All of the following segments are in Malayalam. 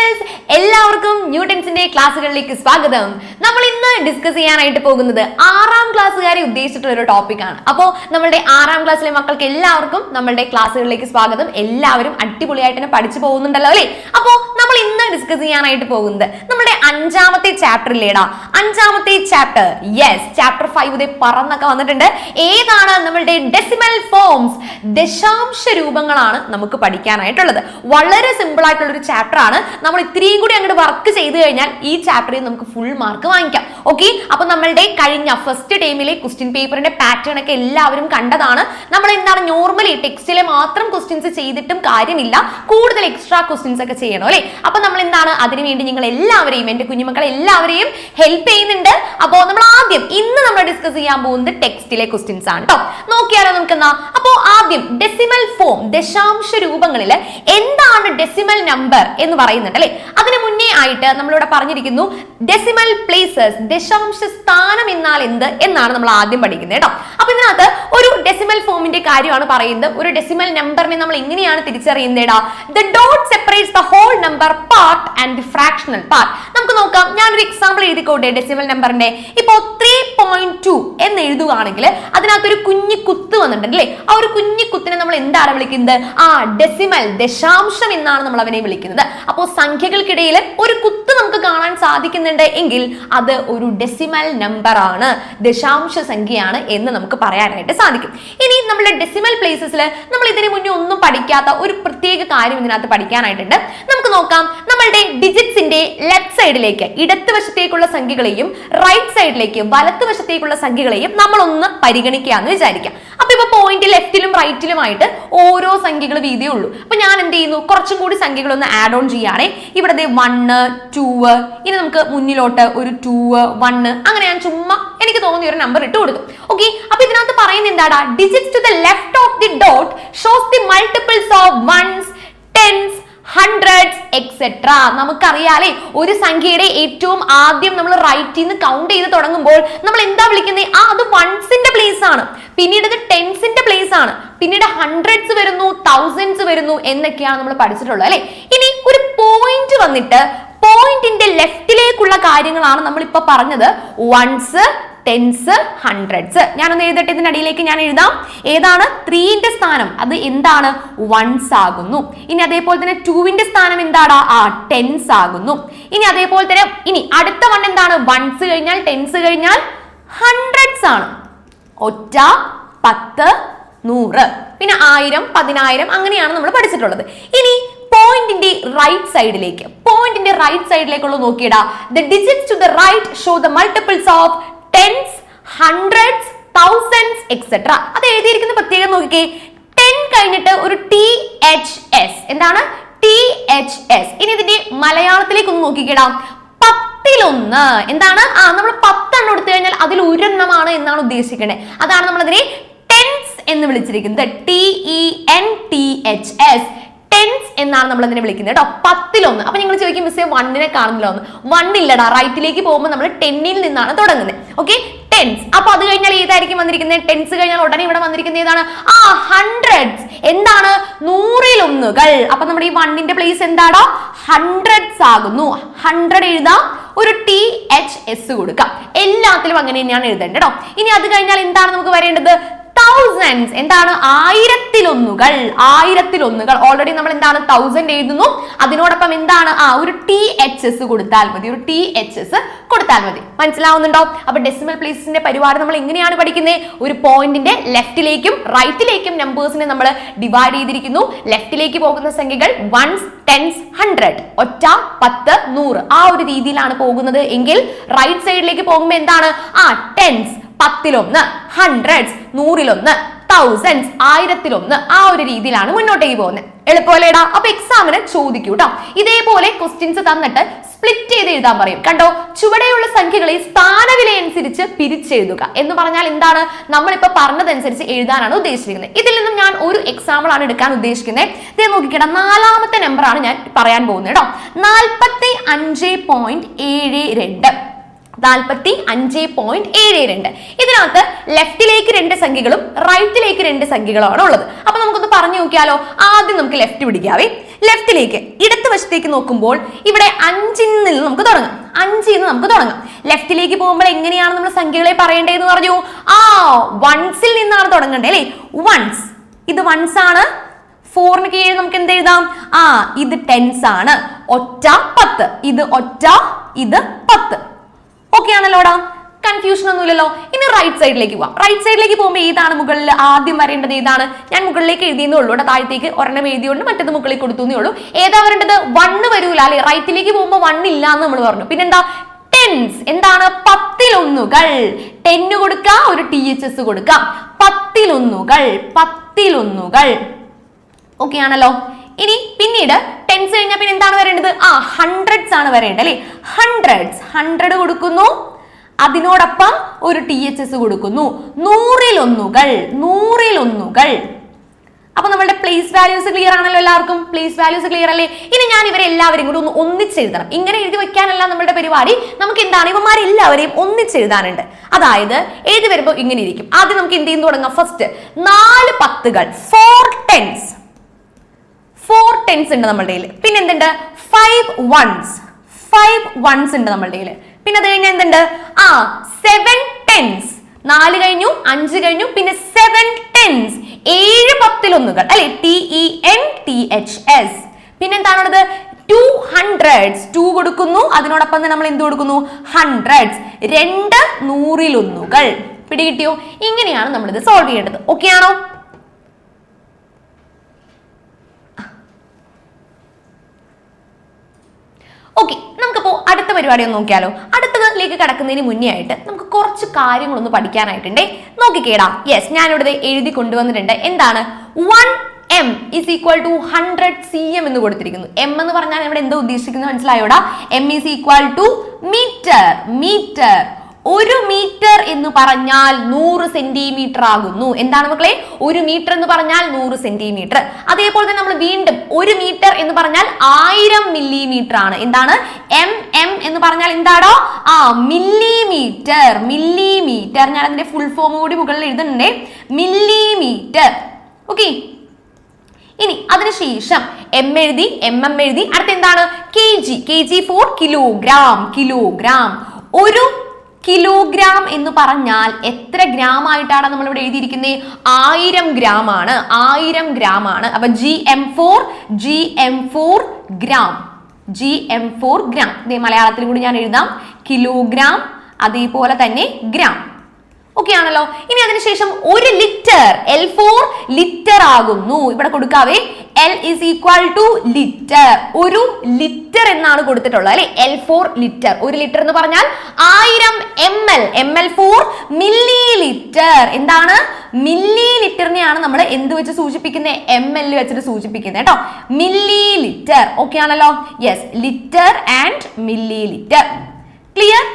ന്യൂട്ടൻസ്, എല്ലാവർക്കും ന്യൂട്ടൻസിന്റെ ക്ലാസ്സുകളിലേക്ക് സ്വാഗതം. നമ്മൾ ഇന്ന് ഡിസ്കസ് ചെയ്യാനായിട്ട് പോകുന്നത് 6ാം ക്ലാസ്സുകാരെ ഉദ്ദേശിച്ചിട്ടുള്ള ഒരു ടോപ്പിക്കാണ്. അപ്പോൾ നമ്മുടെ 6ാം ക്ലാസ്സിലെ മക്കൾക്ക് എല്ലാവർക്കും നമ്മളുടെ ക്ലാസ്സുകളിലേക്ക് സ്വാഗതം. എല്ലാവരും അടിപൊളിയായിട്ട് തന്നെ പഠിച്ചു പോകുന്നുണ്ടല്ലോ അല്ലേ? അപ്പോൾ നമ്മൾ ഇന്ന് ഡിസ്കസ് ചെയ്യാനായിട്ട് പോകുന്നത് നമ്മുടെ 5ാമത്തെ ചാപ്റ്ററിലേടാ. 5ാമത്തെ ചാപ്റ്റർ, യെസ്, ചാപ്റ്റർ 5 ഇതേ പറന്നൊക്കെ വന്നിട്ടുണ്ട്. ഏതാണ്? നമ്മളുടെ ഡെസിമൽ ഫോംസ്, ദശാംശ രൂപങ്ങളാണ് നമുക്ക് പഠിക്കാനായിട്ടുള്ളത്. വളരെ സിമ്പിൾ ആയിട്ടുള്ള ഒരു ചാപ്റ്റർ ആണ്. നമ്മൾ ഇത്രയും കൂടി അങ്ങോട്ട് വർക്ക് ചെയ്ത് കഴിഞ്ഞാൽ ഈ ചാപ്റ്ററിൽ നമുക്ക് ഫുൾ മാർക്ക് വാങ്ങിക്കാം. ഓക്കെ, അപ്പൊ നമ്മളുടെ കഴിഞ്ഞ ഫസ്റ്റ് ടൈമിലെ ക്വസ്റ്റ്യൻ പേപ്പറിന്റെ പാറ്റേൺ ഒക്കെ എല്ലാവരും കണ്ടതാണ്. നമ്മൾ എന്താണ് നോർമലി ടെക്സ്റ്റിലെ മാത്രം ക്വസ്റ്റ്യൻസ് ചെയ്തിട്ടും കാര്യമില്ല, കൂടുതൽ എക്സ്ട്രാ ക്വസ്റ്റ്യൻസ് ഒക്കെ ചെയ്യണം അല്ലെ? അപ്പൊ നമ്മൾ എന്താണ് അതിനുവേണ്ടി നിങ്ങൾ എല്ലാവരെയും, എന്റെ കുഞ്ഞുമക്കളെ എല്ലാവരെയും ഹെൽപ്പ് ചെയ്യുന്നുണ്ട്. അപ്പോൾ നമ്മൾ ഇന്ന് നമ്മൾ ഡിസ്കസ് ചെയ്യാൻ പോകുന്നത് ടെക്സ്റ്റിലെ ക്വസ്റ്റ്യൻസ് ആണ് കേട്ടോ. നോക്കിയാലോ നമുക്ക് എന്നാ. അപ്പോ ആദ്യം ഡെസിമൽ ഫോം, ദശാംശ രൂപങ്ങളിൽ എന്താണ് ഡെസിമൽ നമ്പർ എന്ന് പറയുന്നുണ്ട് അല്ലെ? അതിന് മുന്നേ ആയിട്ട് നമ്മളിവിടെ പറഞ്ഞിരിക്കുന്നു ഡെസിമൽ പ്ലേസസ്, ദശാംശ സ്ഥാനം എന്നാൽ എന്ത് എന്നാണ് നമ്മൾ ആദ്യം പഠിക്കുന്നത് കേട്ടോ. അപ്പൊ ഇതിനകത്ത് ഒരു ഡെസിമൽ ഫോമിന്റെ കാര്യമാണ് പറയുന്നത്. ഒരു ഡെസിമൽ നമ്പറിനെ നമ്മൾ എങ്ങനെയാണ് തിരിച്ചറിയുന്നേടാ? The dot separates the whole number part and the fractional part. നമുക്ക് നോക്കാം. ഞാനൊരു എക്സാമ്പിൾ എഴുതിക്കോട്ടെ ഡെസിമൽ നമ്പറിന്റെ. ഇപ്പോ 3.2 എന്ന് എഴുതുകയാണെങ്കിൽ അതിനകത്തൊരു കുഞ്ഞി കുത്ത് വന്നിട്ടുണ്ട് അല്ലേ? ആ ഒരു കുഞ്ഞി കുത്തിനെ നമ്മൾ എന്താണ് വിളിക്കുന്നത്? ഡെസിമൽ, ദശാംശം എന്നാണ് നമ്മൾ അവനെ വിളിക്കുന്നത്. അപ്പോൾ സംഖ്യകൾക്കിടയിൽ ഒരു കുത്ത് നമുക്ക് കാണാൻ സാധിക്കുന്നുണ്ട് എങ്കിൽ അത് ഒരു ഡെസിമൽ നമ്പർ ആണ്, ദശാംശ സംഖ്യയാണ് എന്ന് നമുക്ക് പറയാനായിട്ട് സാധിക്കും. ഇനി നമ്മുടെ ഡെസിമൽ പ്ലേസസിൽ നമ്മൾ ഇതിനു മുന്നേ ഒന്നും പഠിക്കാത്ത ഒരു പ്രത്യേക കാര്യം ഇതിനകത്ത് പഠിക്കാനായിട്ടുണ്ട്. നമുക്ക് നോക്കാം. നമ്മളുടെ ഡിജിറ്റ്സിന്റെ ലെഫ്റ്റ് സൈഡിലേക്ക് ഇടത് വശത്തേക്കുള്ള സംഖ്യകളെയും റൈറ്റ് സൈഡിലേക്ക് വലത്ത് വശത്തേക്കുള്ള സംഖ്യകളെയും നമ്മൾ ഒന്ന് പരിഗണിക്കാന്ന് വിചാരിക്കാം. അപ്പൊ ഇപ്പൊ പോയിന്റ് ലെഫ്റ്റിലും റൈറ്റിലുമായിട്ട് ഓരോ സംഖ്യകൾ വീതിയേ ഉള്ളൂ. അപ്പൊ ഞാൻ എന്ത് ചെയ്യുന്നു? കുറച്ചും കൂടി സംഖ്യകൾ ഒന്ന് ആഡ് ഓൺ ചെയ്യാണേ. ഇവിടെ 1, 2, ഇനി നമുക്ക് മുന്നിലോട്ട് ഒരു 2, 1, അങ്ങനെ ഞാൻ ചുമ്മാ എനിക്ക് തോന്നിയ ഒരു നമ്പർ ഇട്ട് കൊടുക്കും. ഓക്കെ, അപ്പൊ ഇതിനകത്ത് പറയുന്നത് എന്താടാ? Digits to the left of the dot shows the multiples of ones, tens, hundreds etcetera. നമുക്കറിയാലേ, ഒരു സംഖ്യയുടെ ഏറ്റവും ആദ്യം നമ്മൾ റൈറ്റിൽ നിന്ന് കൗണ്ട് ചെയ്ത് തുടങ്ങുമ്പോൾ നമ്മൾ എന്താ വിളിക്കുന്നത്? അത് വൺസിന്റെ പ്ലേസ് ആണ്, പിന്നീട് അത് ടെൻസിന്റെ പ്ലേസ് ആണ്, പിന്നീട് ഹൺഡ്രഡ്സ് വരുന്നു, തൗസൻഡ്സ് വരുന്നു എന്നൊക്കെയാണ് നമ്മൾ പഠിച്ചിട്ടുള്ളത് അല്ലെ? ഇനി ഒരു പോയിന്റ് വന്നിട്ട് പോയിന്റിന്റെ ലെഫ്റ്റിലേക്കുള്ള കാര്യങ്ങളാണ് നമ്മൾ ഇപ്പൊ പറഞ്ഞത്. Ones, tens, hundreds. ഞാനൊന്ന് എഴുതട്ടെ. ഇതിന്റെ അടിയിലേക്ക് ഞാൻ എഴുതാം. ഏതാണ്? 3ന്റെ സ്ഥാനം അത് എന്താണ്? വൺസ് ആകുന്നു. ഇനി അതേപോലെ തന്നെ 2ന്റെ സ്ഥാനം എന്താണ്? ടെൻസ് ആകുന്നു. ഇനി അതേപോലെ തന്നെ ഇനി അടുത്ത വൺ എന്താണ്? വൺസ് കഴിഞ്ഞാൽ ടെൻസ് കഴിഞ്ഞാൽ ഹൺഡ്രഡ്സ് ആണ്. ഒറ്റ, 10, 100, പിന്നെ 1000, 10000 അങ്ങനെയാണ് നമ്മൾ പഠിച്ചിട്ടുള്ളത്. ഇനി പോയിന്റിന്റെ റൈറ്റ് സൈഡിലേക്കുള്ള നോക്കിയിടാ. The digits to the right show the multiples of tens, hundreds, thousands etcetera. അത് എഴുതിയിരിക്കുന്ന പ്രത്യേകം നോക്കിക്കേ. 10 കഴിഞ്ഞിട്ട് ഒരു THS. എന്താണ്? THS. ഇനി ഇതിന്റെ മലയാളത്തിലേക്ക് ഒന്ന് നോക്കിക്കിടാം. 10-1. എന്താണ്? നമ്മൾ 10 എണ്ണം എടുത്തു കഴിഞ്ഞാൽ അതിൽ ഒരെണ്ണമാണ് എന്നാണ് ഉദ്ദേശിക്കുന്നത്. അതാണ് നമ്മൾ അതിനെ ടെൻസ് എന്ന് വിളിച്ചിരിക്കുന്നത്. TENTHS. ടെൻസ് എന്നാണ് നമ്മൾ അതിനെ വിളിക്കുന്നത് കേട്ടോ. 10-1. അപ്പൊ നിങ്ങൾ ചോദിക്കും, മിസ്സേ 1നെ കാണുന്നില്ല ഒന്ന്. 1 ഇല്ലടാ. റൈറ്റിലേക്ക് പോകുമ്പോൾ നമ്മൾ 10ൽ നിന്നാണ് തുടങ്ങുന്നത്. Okay, tens. അപ്പൊ അത് കഴിഞ്ഞാൽ ഏതായിരിക്കും വന്നിരിക്കുന്നത്? ടെൻസ് കഴിഞ്ഞാൽ ഉടനെ ഇവിടെ വന്നിരിക്കുന്നത് ഏതാണ്? ഹൺഡ്രഡ്സ്. എന്താണ്? 100-1കൾ. അപ്പൊ നമ്മുടെ ഈ 1ന്റെ പ്ലേസ് എന്താടാ? ഹൺഡ്രഡ്സ് ആകുന്നു. 100 എഴുതാം, ഒരു THS കൊടുക്കാം. എല്ലാത്തിലും അങ്ങനെ തന്നെയാണ് എഴുതേണ്ടത് കേട്ടോ. ഇനി അത് കഴിഞ്ഞാൽ എന്താണ് നമുക്ക് വരേണ്ടത്? തൗസൻഡ്സ്. എന്താണ്? 1000-1കൾ. ഓൾറെഡി നമ്മൾ എന്താണ്? 1000 എഴുതുന്നു. അതിനോടൊപ്പം എന്താണ്? ഒരു THS കൊടുത്താൽ മതി. മനസ്സിലാവുന്നുണ്ടോ? അപ്പൊ ഡെസിമൽ പ്ലേസസിന്റെ പരിപാടി നമ്മൾ എങ്ങനെയാണ് പഠിക്കുന്നത്? ഒരു പോയിന്റിന്റെ ലെഫ്റ്റിലേക്കും റൈറ്റിലേക്കും നമ്പേഴ്സിനെ നമ്മൾ ഡിവൈഡ് ചെയ്തിരിക്കുന്നു. ലെഫ്റ്റിലേക്ക് പോകുന്ന സംഖ്യകൾ വൺസ്, ടെൻസ്, ഹൺഡ്രഡ്, ഒറ്റ, 10, 100 ആ ഒരു രീതിയിലാണ് പോകുന്നത് എങ്കിൽ റൈറ്റ് സൈഡിലേക്ക് പോകുമ്പോൾ എന്താണ്? ടെൻസ്, 10-1, ഹൺഡ്രഡ്സ്, 100-1, തൗസൻഡ്സ്, 1000-1 ആ ഒരു രീതിയിലാണ് മുന്നോട്ടേക്ക് പോകുന്നത്. എളുപ്പമല്ലേടാ? അപ്പൊ എക്സാമിന് ചോദിക്കൂ കേട്ടോ. ഇതേപോലെ ക്വസ്റ്റ്യൻസ് തന്നിട്ട് സ്പ്ലിറ്റ് ചെയ്ത് എഴുതാൻ പറയും. കണ്ടോ? ചുവടെയുള്ള സംഖ്യകളെ സ്ഥാനവില അനുസരിച്ച് പിരിച്ചെഴുതുക എന്ന് പറഞ്ഞാൽ എന്താണ്? നമ്മളിപ്പോ പറഞ്ഞതനുസരിച്ച് എഴുതാനാണ് ഉദ്ദേശിക്കുന്നത്. ഇതിൽ നിന്നും ഞാൻ ഒരു എക്സാമ്പിൾ ആണ് എടുക്കാൻ ഉദ്ദേശിക്കുന്നത്. ഇത് നോക്കിക്കണം. 4ാമത്തെ നമ്പർ ആണ് ഞാൻ പറയാൻ പോകുന്നത് കേട്ടോ. 45.72. 45.72. ഇതിനകത്ത് ലെഫ്റ്റിലേക്ക് 2 സംഖ്യകളും റൈറ്റിലേക്ക് 2 സംഖ്യകളുമാണ് ഉള്ളത്. അപ്പൊ നമുക്കൊന്ന് പറഞ്ഞു നോക്കിയാലോ. ആദ്യം നമുക്ക് ലെഫ്റ്റ് പിടിക്കാവേ. ലെഫ്റ്റിലേക്ക് ഇടത് ഇടതുവശത്തേക്ക് നോക്കുമ്പോൾ ഇവിടെ 5 നിന്ന് നമുക്ക് തുടങ്ങാം. 5 നിന്ന് നമുക്ക് തുടങ്ങാം. ലെഫ്റ്റിലേക്ക് പോകുമ്പോൾ എങ്ങനെയാണ് നമ്മൾ സംഖ്യകളെ പറയേണ്ടതെന്ന് പറഞ്ഞു? വൺസിൽ നിന്നാണ് തുടങ്ങേണ്ടത് അല്ലേ? വൺസ്, ഇത് വൺസ് ആണ്. 4 കീഴിൽ നമുക്ക് എന്ത് എഴുതാം? ഇത് ടെൻസ് ആണ്. ഒറ്റ 10, ഇത് ഒറ്റ, ഇത് 10. ഓക്കെ ആണല്ലോടാ, കൺഫ്യൂഷൻ ഒന്നുമില്ലല്ലോ. ഇനി റൈറ്റ് സൈഡിലേക്ക് പോവാം. റൈറ്റ് സൈഡിലേക്ക് പോകുമ്പോൾ ഏതാണ് മുകളിൽ ആദ്യം വരേണ്ടത്? ഏതാണ്? ഞാൻ മുകളിലേക്ക് എഴുതിയെന്നേ ഉള്ളൂ. താഴത്തേക്ക് ഒരെണ്ണം എഴുതിയോണ്ട് മറ്റത് മുകളിൽ കൊടുത്തുന്നേ ഉള്ളൂ. ഏതാ വരേണ്ടത്? 1 വരൂല അല്ലെ? റൈറ്റിലേക്ക് പോകുമ്പോൾ 1 ഇല്ല എന്ന് നമ്മൾ പറഞ്ഞു. പിന്നെന്താ? ടെൻസ്. എന്താണ്? 10ൽ ഒന്നുകൾ. 10 കൊടുക്കാം, ഒരു THS കൊടുക്കാം. 10ൽ ഒന്നുകൾ, 10ൽ ഒന്നുകൾ. ഓക്കെ ആണല്ലോ. ഇനി പിന്നീട് ടെൻസ് കഴിഞ്ഞാൽ പിന്നെ എന്താണ് വരേണ്ടത്? ഹൺഡ്രഡ്സ് ആണ് വരേണ്ടത് അല്ലെ? ഹൺഡ്രഡ്സ്. 100 കൊടുക്കുന്നു, അതിനോടൊപ്പം ഒരു THS കൊടുക്കുന്നു. 100ൽ ഒന്നുകൾ, 100ൽ ഒന്നുകൾ. അപ്പൊ നമ്മളുടെ പ്ലേസ് വാല്യൂസ് ക്ലിയർ ആണല്ലോ എല്ലാവർക്കും? പ്ലേസ് വാല്യൂസ് ക്ലിയർ അല്ലേ? ഇനി ഞാൻ ഇവരെ എല്ലാവരെയും കൂടി ഒന്ന് ഒന്നിച്ചെഴുതണം. ഇങ്ങനെ എഴുതി വെക്കാനല്ല നമ്മുടെ പരിപാടി. നമുക്ക് എന്താണ് ഇവന്മാരെല്ലാവരെയും ഒന്നിച്ചെഴുതാനുണ്ട്. അതായത് എഴുതി വരുമ്പോൾ ഇങ്ങനെ ഇരിക്കും. ആദ്യം നമുക്ക് എന്ത് ചെയ്യുന്നു തുടങ്ങാം? First 4 10കൾ, 4 tense. 4 ടെൻസ് ഉണ്ട് നമ്മളുടെ കയ്യിൽ. പിന്നെ എന്തുണ്ട്? 5 വൺസ്, 5 വൺസ് ഉണ്ട് നമ്മളുടെ കയ്യിൽ. പിന്നെ അത് കഴിഞ്ഞാൽ എന്തുണ്ട്? 7 ടെൻസ്. 4 കഴിഞ്ഞു, 5 കഴിഞ്ഞു, പിന്നെ 7 ടെൻസ്. 7 10ൽ ഒന്നുകൾ അല്ലെ? TENTHS. പിന്നെ എന്താണുള്ളത്? 2 ഹൺഡ്രഡ്സ്. 2 കൊടുക്കുന്നു, അതിനോടൊപ്പം തന്നെ നമ്മൾ എന്ത് കൊടുക്കുന്നു? ഹൺഡ്രഡ്സ്. 2 100ൽ ഒന്നുകൾ. പിടികിട്ടിയോ? ഇങ്ങനെയാണ് നമ്മളിത് സോൾവ് ചെയ്യേണ്ടത്. ഓക്കെ ആണോ? ഓക്കെ, നമുക്കിപ്പോ അടുത്ത പരിപാടി ഒന്ന് നോക്കിയാലോ. അടുത്തതിലേക്ക് കടക്കുന്നതിന് മുന്നേ ആയിട്ട് നമുക്ക് കുറച്ച് കാര്യങ്ങളൊന്ന് പഠിക്കാനായിട്ടുണ്ടേ. നോക്കിക്കേടാ. യെസ്, ഞാനിവിടെ എഴുതി കൊണ്ടുവന്നിട്ടുണ്ട്. എന്താണ്? 1m is equal to 100 cm എന്ന് കൊടുത്തിരിക്കുന്നു. m എന്ന് പറഞ്ഞാൽ ഇവിടെ എന്താ ഉദ്ദേശിക്കുന്നത് മനസ്സിലായോടാ? m is equal to metre. Metre, 1 metre എന്ന് പറഞ്ഞാൽ 100 സെന്റിമീറ്റർ ആകുന്നു. എന്താണ് മക്കളെ? 1 മീറ്റർ എന്ന് പറഞ്ഞാൽ 100 സെന്റിമീറ്റർ. അതേപോലെ തന്നെ നമ്മൾ വീണ്ടും 1 മീറ്റർ എന്ന് പറഞ്ഞാൽ 1000 മില്ലിമീറ്റർ ആണ്. എന്താണ്? m എന്ന് പറഞ്ഞാൽ എന്താടോ? മില്ലിമീറ്റർ. മില്ലിമീറ്റർ. ഞാൻ അതിന്റെ ഫുൾ ഫോം കൂടി മുകളിൽ എഴുതുന്നുണ്ടേ. മില്ലിമീറ്റർ. ഓക്കെ. ഇനി അതിനുശേഷം m എഴുതി, mm എഴുതി. അടുത്ത എന്താണ്? kg. kg for kilogram. Kilogram. 1 kilogram എന്ന് പറഞ്ഞാൽ എത്ര ഗ്രാം ആയിട്ടാണ് നമ്മൾ ഇവിടെ എഴുതിയിരിക്കുന്നത്? 1000 ഗ്രാം ആണ്. 1000 ഗ്രാം ആണ്. അപ്പൊ gm4 ഗ്രാം. gm4 gram. ഇതേ മലയാളത്തിൽ കൂടി ഞാൻ എഴുതാം. കിലോഗ്രാം, അതേപോലെ തന്നെ ഗ്രാം. ഓക്കെ ആണല്ലോ. ഇനി അതിനുശേഷം 1 ലിറ്റർ. L4 ലിറ്റർ ആകുന്നു. ഇവിടെ കൊടുക്കാവേ. L is equal to litre. 1 litre എന്നാണ് കൊടുത്തിട്ടുള്ളത് അല്ലെ? L4 litre. 1 ലിറ്റർ എന്ന് പറഞ്ഞാൽ 1000 ml. ml4 milli litre. എന്താണ്? മില്ലി ലിറ്ററിനെയാണ് നമ്മൾ എന്ത് വെച്ച് സൂചിപ്പിക്കുന്നത്? ml വെച്ചിട്ട് സൂചിപ്പിക്കുന്നത് കേട്ടോ. Milli litre. ഓക്കെ ആണല്ലോ. Yes, litre and milli litre. Clear?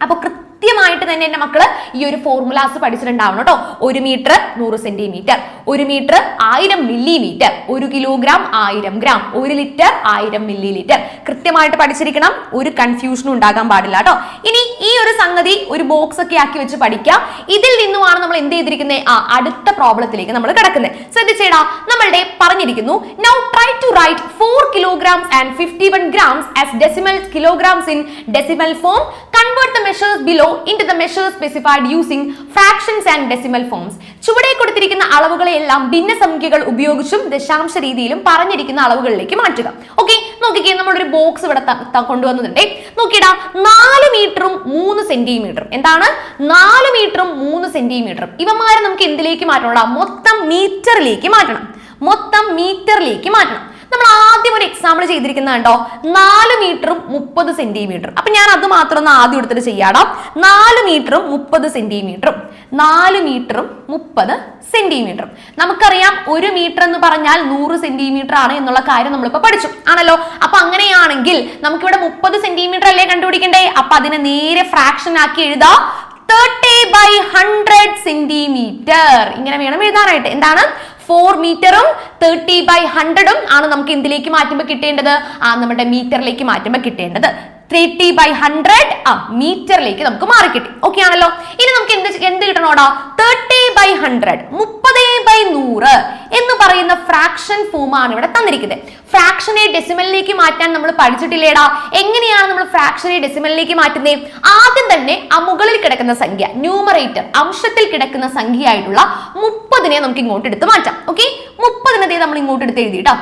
അപ്പൊ കൃത്യമായിട്ട് തന്നെ എന്റെ മക്കള് ഈ ഒരു ഫോർമുലാസ് പഠിച്ചിട്ടുണ്ടാവണം കേട്ടോ. 1 metre 100 centimetre, 1 metre 1000 millimetre, 1 kilogram 1000 gram, 1 litre 1000 millilitre. കൃത്യമായിട്ട് പഠിച്ചിരിക്കണം. ഒരു കൺഫ്യൂഷനും ഉണ്ടാകാൻ പാടില്ല കേട്ടോ. ഇനി ഈ ഒരു സംഗതി ഒരു ബോക്സ് ഒക്കെ ആക്കി വെച്ച് പഠിക്കാം. ഇതിൽ നിന്നുമാണ് നമ്മൾ എന്ത് ചെയ്തിരിക്കുന്നത്? അടുത്ത പ്രോബ്ലത്തിലേക്ക് നമ്മൾ കിടക്കുന്നത്. ശ്രദ്ധിച്ചേടാ, നമ്മളുടെ പറഞ്ഞിരിക്കുന്നു now try to write 4 kilograms and 51 grams as decimal kilograms in decimal form. Convert the measures below into the measures specified using fractions and decimal forms. ചുവടെ കൊടുത്തിരിക്കുന്ന അളവുകളെല്ലാം ഭിന്നസംഖ്യകൾ ഉപയോഗിച്ചും ദശാംശ രീതിയിലും പറഞ്ഞിരിക്കുന്ന അളവുകളിലേക്ക് മാറ്റുക. ഓക്കെ, നോക്കിക്കേ, നമ്മളൊരു ബോക്സ് ഇവിടെ കൊണ്ടുവന്നിട്ടുണ്ട്. നോക്കിയിടാ, 4 മീറ്ററും 3 സെന്റിമീറ്ററും. എന്താണ്? 4 മീറ്ററും 3 സെന്റിമീറ്ററും. ഇവന്മാരെ നമുക്ക് എന്തിലേക്ക് മാറ്റണം? മൊത്തം മീറ്ററിലേക്ക് മാറ്റണം. മൊത്തം മീറ്ററിലേക്ക് മാറ്റണം. നമ്മൾ ആദ്യം ഒരു എക്സാമ്പിൾ ചെയ്തിരിക്കുന്നത് കണ്ടോ? 4 മീറ്ററും 30 സെന്റിമീറ്ററും. അപ്പൊ ഞാൻ അത് മാത്രം ഒന്ന് ആദ്യം എടുത്തിട്ട് ചെയ്യാടാ. 4 മീറ്ററും 30 സെന്റിമീറ്ററും. 4 മീറ്ററും 30 സെന്റിമീറ്ററും. നമുക്കറിയാം 1 മീറ്റർ എന്ന് പറഞ്ഞാൽ 100 സെന്റിമീറ്റർ ആണ് എന്നുള്ള കാര്യം നമ്മളിപ്പോ പഠിച്ചു ആണല്ലോ. അപ്പൊ അങ്ങനെയാണെങ്കിൽ നമുക്കിവിടെ 30 സെന്റിമീറ്റർ അല്ലേ കണ്ടുപിടിക്കണ്ടേ? അപ്പൊ അതിനെ നേരെ ഫ്രാക്ഷൻ ആക്കി എഴുതാം. 30/100 സെന്റിമീറ്റർ. ഇങ്ങനെ വേണം എഴുതാനായിട്ട്. എന്താണ്? 4 മീറ്ററും 30/100 ആണ് നമുക്ക് എന്തിലേക്ക് മാറ്റുമ്പോൾ കിട്ടേണ്ടത്? നമ്മുടെ മീറ്ററിലേക്ക് മാറ്റുമ്പോൾ കിട്ടേണ്ടത്. 30/100 മീറ്ററിലേക്ക് നമുക്ക് മാറി കിട്ടി. ഓക്കെ ആണല്ലോ. ഇനി നമുക്ക് എന്ത് കിട്ടണോടാ? 30/100 30/100 എന്ന് പറയുന്ന ഫ്രാക്ഷൻ ഫോമാണ് ഇവിടെ തന്നിരിക്കുന്നത്. ഫ്രാക്ഷനെ ഡെസിമലിലേക്ക് മാറ്റാൻ നമ്മൾ പഠിച്ചിട്ടില്ലേടാ? എങ്ങനെയാണ് നമ്മൾ ഫ്രാക്ഷനെ ഡെസിമലിലേക്ക് മാറ്റുന്നത്? ആദ്യം തന്നെ ആ മുകളിൽ കിടക്കുന്ന സംഖ്യ, ന്യൂമറേറ്റർ അംശത്തിൽ കിടക്കുന്ന സംഖ്യയായിട്ടുള്ള 30നെ നമുക്ക് ഇങ്ങോട്ട് എടുത്ത് മാറ്റാം. ഓക്കെ, 30നെ നമ്മൾ ഇങ്ങോട്ട് എടുത്ത് എഴുതിട്ടോ.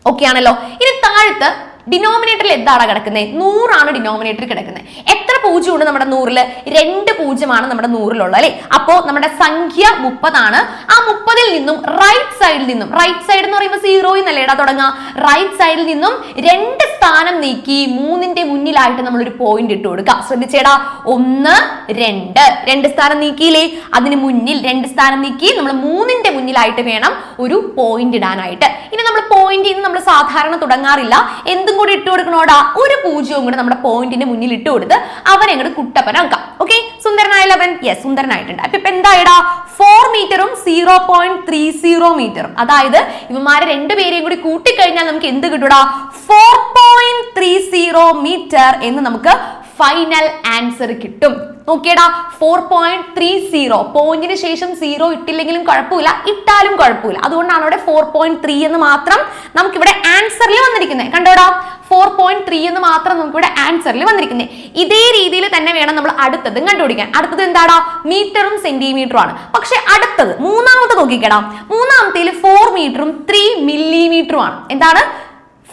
ഓക്കെ ആണല്ലോ. ഇനി താഴത്ത് ഡിനോമിനേറ്ററിൽ എന്താണ് കിടക്കുന്നത്? 100 ഡിനോമിനേറ്ററിൽ കിടക്കുന്നത്. എത്ര പൂജ്യം ഉണ്ട് നമ്മുടെ 100-ല്? 2 പൂജ്യമാണ് നമ്മുടെ 100-ലുള്ളത് അല്ലെ. അപ്പോ നമ്മുടെ സംഖ്യ 30 ആ 30-ൽ നിന്നും റൈറ്റ് സൈഡിൽ നിന്നും, റൈറ്റ് സൈഡ് എന്ന് പറയുമ്പോൾ 0 എന്നല്ലേടാ തുടങ്ങുക, റൈറ്റ് സൈഡിൽ നിന്നും 2 സ്ഥാനം നീക്കി 3ന്റെ മുന്നിലായിട്ട് നമ്മൾ ഒരു പോയിന്റ് ഇട്ട് കൊടുക്കുക. ശ്രദ്ധിച്ചേടാ, 1 2 സ്ഥാനം നീക്കിയില്ലേ, അതിന് മുന്നിൽ 2 സ്ഥാനം നീക്കി നമ്മൾ 3ന്റെ മുന്നിലായിട്ട് വേണം ഒരു പോയിന്റ് ഇടാനായിട്ട്. ഇനി നമ്മൾ പോയിന്റ് നമ്മൾ സാധാരണ തുടങ്ങാറില്ല, എന്തും കൂടി ഇട്ട് കൊടുക്കണോടാ, ഒരു പൂജ്യവും കൂടെ നമ്മുടെ പോയിന്റിന്റെ മുന്നിൽ ഇട്ട് കൊടുത്ത് അവനെ അങ്ങോട്ട് കുട്ടപ്പനാക്കാം. ഓക്കെ, സുന്ദരനായല്ലോ അവൻ. യെസ്, സുന്ദരനായിട്ടുണ്ട്. അപ്പൊ ഇപ്പൊ എന്തായിടാ, 4 മീറ്ററും 0.30 മീറ്ററും, അതായത് ഇവന്മാരെ രണ്ടുപേരെയും കൂടി കൂട്ടിക്കഴിഞ്ഞാൽ നമുക്ക് എന്ത് കിട്ടൂടാ, 4.30 മീറ്റർ എന്ന് നമുക്ക് ഫൈനൽ ആൻസർ കിട്ടും. നോക്കിയടാ, 4.30. പോയിന്റിന് ശേഷം 0 ഇട്ടില്ലെങ്കിലും കുഴപ്പമില്ല, ഇട്ടാലും കുഴപ്പമില്ല. അതുകൊണ്ടാണ് ഇവിടെ 4.3 എന്ന് മാത്രം നമുക്ക് ഇവിടെ ആൻസറിൽ വന്നിരിക്കുന്നത്. കണ്ടോടാ, 4.3 എന്ന് മാത്രം നമുക്ക് ഇവിടെ ആൻസറിൽ വന്നിരിക്കുന്നത്. ഇതേ രീതിയിൽ തന്നെ വേണം നമ്മൾ അടുത്തതും കണ്ടുപിടിക്കാൻ. അടുത്തത് എന്താടാ, മീറ്ററും സെന്റിമീറ്ററും ആണ്. പക്ഷെ അടുത്തത് മൂന്നാമത്തെ നോക്കിക്കേടാ, മൂന്നാമത്തേൽ 4 മീറ്ററും 3 മില്ലിമീറ്ററും ആണ്. എന്താണ്?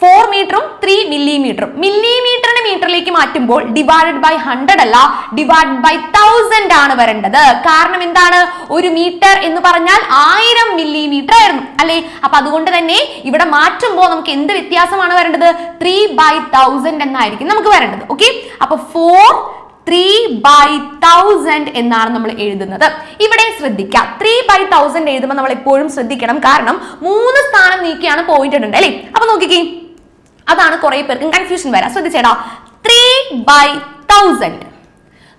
4 മീറ്ററും 3 മില്ലിമീറ്ററും. മില്ലിമീറ്ററിനെ മീറ്ററിലേക്ക് മാറ്റുമ്പോൾ ഡിവൈഡഡ് ബൈ 100 അല്ല, ഡിവൈഡഡ് ബൈ 1000 ആണ് വരേണ്ടത്. കാരണം എന്താണ്, ഒരു മീറ്റർ എന്ന് പറഞ്ഞാൽ 1000 മില്ലിമീറ്റർ ആയിരുന്നു അല്ലെ. അപ്പൊ അതുകൊണ്ട് തന്നെ ഇവിടെ മാറ്റുമ്പോൾ നമുക്ക് എന്ത് വ്യത്യാസമാണ് വരേണ്ടത്, 3/1000 എന്നായിരിക്കും നമുക്ക് വരേണ്ടത്. ഓക്കെ, അപ്പൊ 3/1000 എന്നാണ് നമ്മൾ എഴുതുന്നത്. ഇവിടെ ശ്രദ്ധിക്കാം, 3/1000 എഴുതുമ്പോൾ നമ്മൾ എപ്പോഴും ശ്രദ്ധിക്കണം. കാരണം 3 സ്ഥാനം നീക്കിയാണ് പോയിന്റ് ഇടേണ്ടത് അല്ലെ. അപ്പൊ നോക്കിക്കേ, അതാണ് കുറെ പേർക്കും കൺഫ്യൂഷൻ വരാം. ശ്രദ്ധിച്ചേടാ, 3/1000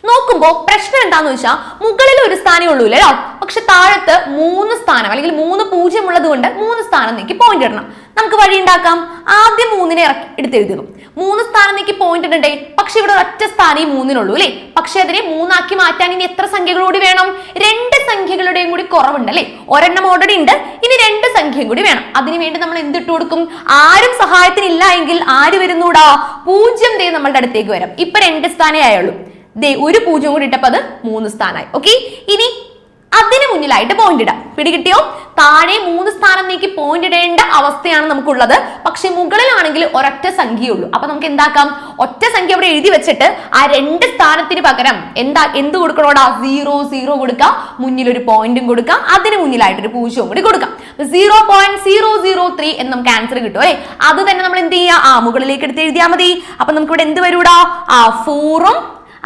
നോക്കുമ്പോ പ്രശ്നം എന്താന്ന് വെച്ചാൽ മുകളിൽ ഒരു സ്ഥാനേ ഉള്ളൂ അല്ലോ, പക്ഷെ താഴത്ത് 3 സ്ഥാനം അല്ലെങ്കിൽ 3 പൂജ്യം ഉള്ളത് കൊണ്ട് 3 സ്ഥാനം നീക്കി പോയിന്റ് ഇടണം. നമുക്ക് വഴി ഉണ്ടാക്കാം. ആദ്യം 3നെ എടുത്തെഴുതുന്നു, 3 സ്ഥാനം നീക്കി പോയിന്റ് ഇടണ്ടേ, പക്ഷെ ഇവിടെ ഒറ്റ സ്ഥാനം 3-നുള്ളൂ അല്ലെ. പക്ഷെ അതിനെ 3 ആക്കി മാറ്റാൻ ഇനി എത്ര സംഖ്യകൾ കൂടി വേണം? 2 സംഖ്യകളുടെയും കൂടി കുറവുണ്ട് അല്ലെ. ഒരെണ്ണം ഓൾറെഡി ഉണ്ട്, ഇനി 2 സംഖ്യയും കൂടി വേണം. അതിനുവേണ്ടി നമ്മൾ എന്തിട്ട് കൊടുക്കും? ആരും സഹായത്തിനില്ല എങ്കിൽ ആര് വരുന്നൂടാ, 0 ദേ നമ്മളുടെ അടുത്തേക്ക് വരാം. ഇപ്പൊ 2 സ്ഥാനേ ആയുള്ളൂ, ദേ ഒരു 0 കൂടി ഇട്ടപ്പോ അത് 3 സ്ഥാനമായി. ഓക്കെ, ഇനി അതിന് മുന്നിലായിട്ട് പോയിന്റ് ഇടാം. പിടികിട്ടിയോ? താഴെ 3 സ്ഥാനം നീക്കി പോയിന്റ് ഇടേണ്ട അവസ്ഥയാണ് നമുക്കുള്ളത്. പക്ഷെ മുകളിലാണെങ്കിൽ ഒരൊറ്റ സംഖ്യയുള്ളൂ. അപ്പൊ നമുക്ക് എന്താക്കാം, ഒറ്റ സംഖ്യ അവിടെ എഴുതി വെച്ചിട്ട് ആ 2 സ്ഥാനത്തിന് പകരം എന്ത് കൊടുക്കണോടാ, 0 കൊടുക്കാം, മുന്നിൽ ഒരു പോയിന്റും കൊടുക്കാം, അതിന് മുന്നിലായിട്ട് ഒരു 0 കൂടി കൊടുക്കാം. 0.003 എന്ന് നമുക്ക് ആൻസർ കിട്ടും അല്ലെ. അത് തന്നെ നമ്മൾ എന്ത് ചെയ്യുക, മുകളിലേക്ക് എടുത്ത് എഴുതിയാൽ മതി. അപ്പൊ നമുക്ക് ഇവിടെ എന്ത് വരൂടാ, 4ഉം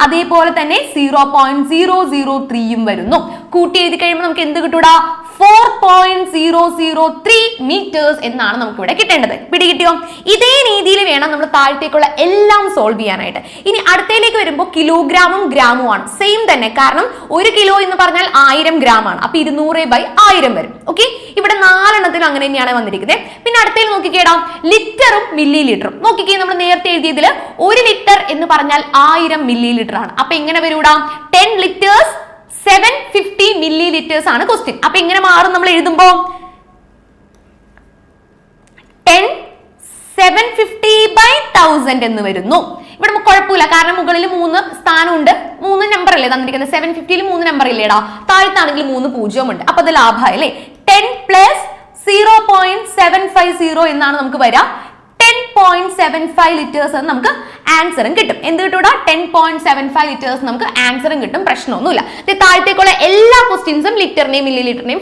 അതേപോലെ തന്നെ 0.003 വരുന്നു. കൂട്ടി എഴുതി കഴിയുമ്പോൾ നമുക്ക് എന്ത് കിട്ടൂടാ, 4.003 മീറ്റേഴ്സ് എന്നാണ് നമുക്ക് ഇവിടെ കിട്ടേണ്ടത്. പിടികിട്ടിയോ? ഇതേ രീതിയിൽ വേണം നമ്മൾ താഴത്തേക്കുള്ള എല്ലാം സോൾവ് ചെയ്യാനായിട്ട്. ഇനി അടുത്തയിലേക്ക് വരുമ്പോൾ കിലോഗ്രാമും ഗ്രാമും ആണ് സെയിം തന്നെ. കാരണം 1 കിലോ എന്ന് പറഞ്ഞാൽ 1000 ഗ്രാം ആണ്. അപ്പൊ 200/1000 വരും. ഓക്കെ, ഇവിടെ 4 എണ്ണത്തിലും അങ്ങനെ തന്നെയാണ് വന്നിരിക്കുന്നത്. പിന്നെ അടുത്തയിൽ നോക്കിക്കേടാം, ലിറ്ററും മില്ലി ലിറ്ററും. നോക്കിക്കേ, നമ്മൾ നേരത്തെ എഴുതിയതിൽ 1 ലിറ്റർ എന്ന് പറഞ്ഞാൽ 1000 മില്ലി ലിറ്റർ ആണ്. അപ്പൊ എങ്ങനെ വരൂടാ, 10 ലിറ്റേഴ്സ് 750 മില്ലി ലിറ്റേഴ്സ് ആണ് ക്വസ്റ്റ്യൻ. അപ്പൊ എങ്ങനെ മാറും നമ്മൾ എഴുതുമ്പോ, 10 750/1000 എന്ന് വരുന്നു. ഇവിടെ കുഴപ്പമില്ല, കാരണം മുകളിൽ 3 സ്ഥാനമുണ്ട്, 3 നമ്പർ അല്ലേ തന്നിരിക്കുന്നത്. 750-ൽ 3 നമ്പർ ഇല്ലേടാ, താഴത്താണെങ്കിൽ 3 പൂജ്യം ഉണ്ട്. അപ്പൊ അത് ലാഭമായി അല്ലേ. 10 + 0.750 എന്നാണ് നമുക്ക് വരിക. 10.75 ലിറ്റേഴ്സ് എന്ന് നമുക്ക് ആൻസറും കിട്ടും. എന്ത് കിട്ടൂടാ, 10.75 ലിറ്റേഴ്സ് നമുക്ക് ആൻസറും കിട്ടും. പ്രശ്നമൊന്നുമില്ല. താഴത്തേക്കുള്ള എല്ലാ ക്വസ്റ്റ്യൻസും ലിറ്ററിനെയും മില്ലി ലിറ്ററിനെയും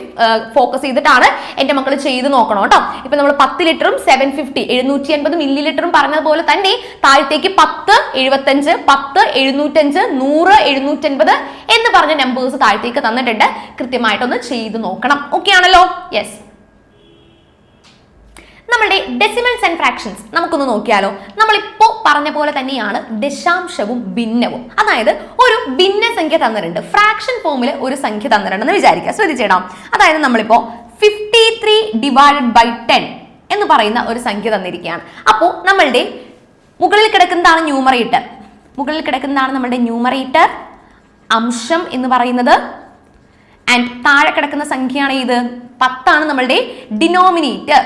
ഫോക്കസ് ചെയ്തിട്ടാണ് എന്റെ മക്കൾ ചെയ്ത് നോക്കണം കേട്ടോ. ഇപ്പൊ നമ്മൾ 10 ലിറ്ററും 750 750 മില്ലി ലിറ്ററും പറഞ്ഞതുപോലെ തന്നെ താഴത്തേക്ക് 10 75 10 705 100 750 എന്ന് പറഞ്ഞ നമ്പേഴ്സ് താഴത്തേക്ക് തന്നിട്ടുണ്ട്. കൃത്യമായിട്ടൊന്ന് ചെയ്ത് നോക്കണം. ഓക്കെ ആണല്ലോ? യെസ്. നമ്മളുടെ ഡെസിമൽസ് ആൻഡ് ഫ്രാക്ഷൻസ് നമുക്കൊന്ന് നോക്കിയാലോ. നമ്മളിപ്പോ പറഞ്ഞ പോലെ തന്നെയാണ് ദശാംശവും ഭിന്നവും. അതായത് ഒരു ഭിന്നസംഖ്യ തന്നിട്ടുണ്ട്, ഫ്രാക്ഷൻ ഫോമിൽ ഒരു സംഖ്യ തന്നിട്ടുണ്ടെന്ന് വിചാരിക്കുക. ശ്രദ്ധിച്ചേടാം. അതായത് നമ്മളിപ്പോ 53/10 എന്ന് പറയുന്ന ഒരു സംഖ്യ തന്നിരിക്കുകയാണ്. അപ്പോൾ നമ്മളുടെ മുകളിൽ കിടക്കുന്നതാണ് ന്യൂമറേറ്റർ. മുകളിൽ കിടക്കുന്നതാണ് നമ്മളുടെ ന്യൂമറേറ്റർ, അംശം എന്ന് പറയുന്നത്. ആൻഡ് താഴെ കിടക്കുന്ന സംഖ്യയാണ് ഇത് 10 നമ്മളുടെ ഡിനോമിനേറ്റർ,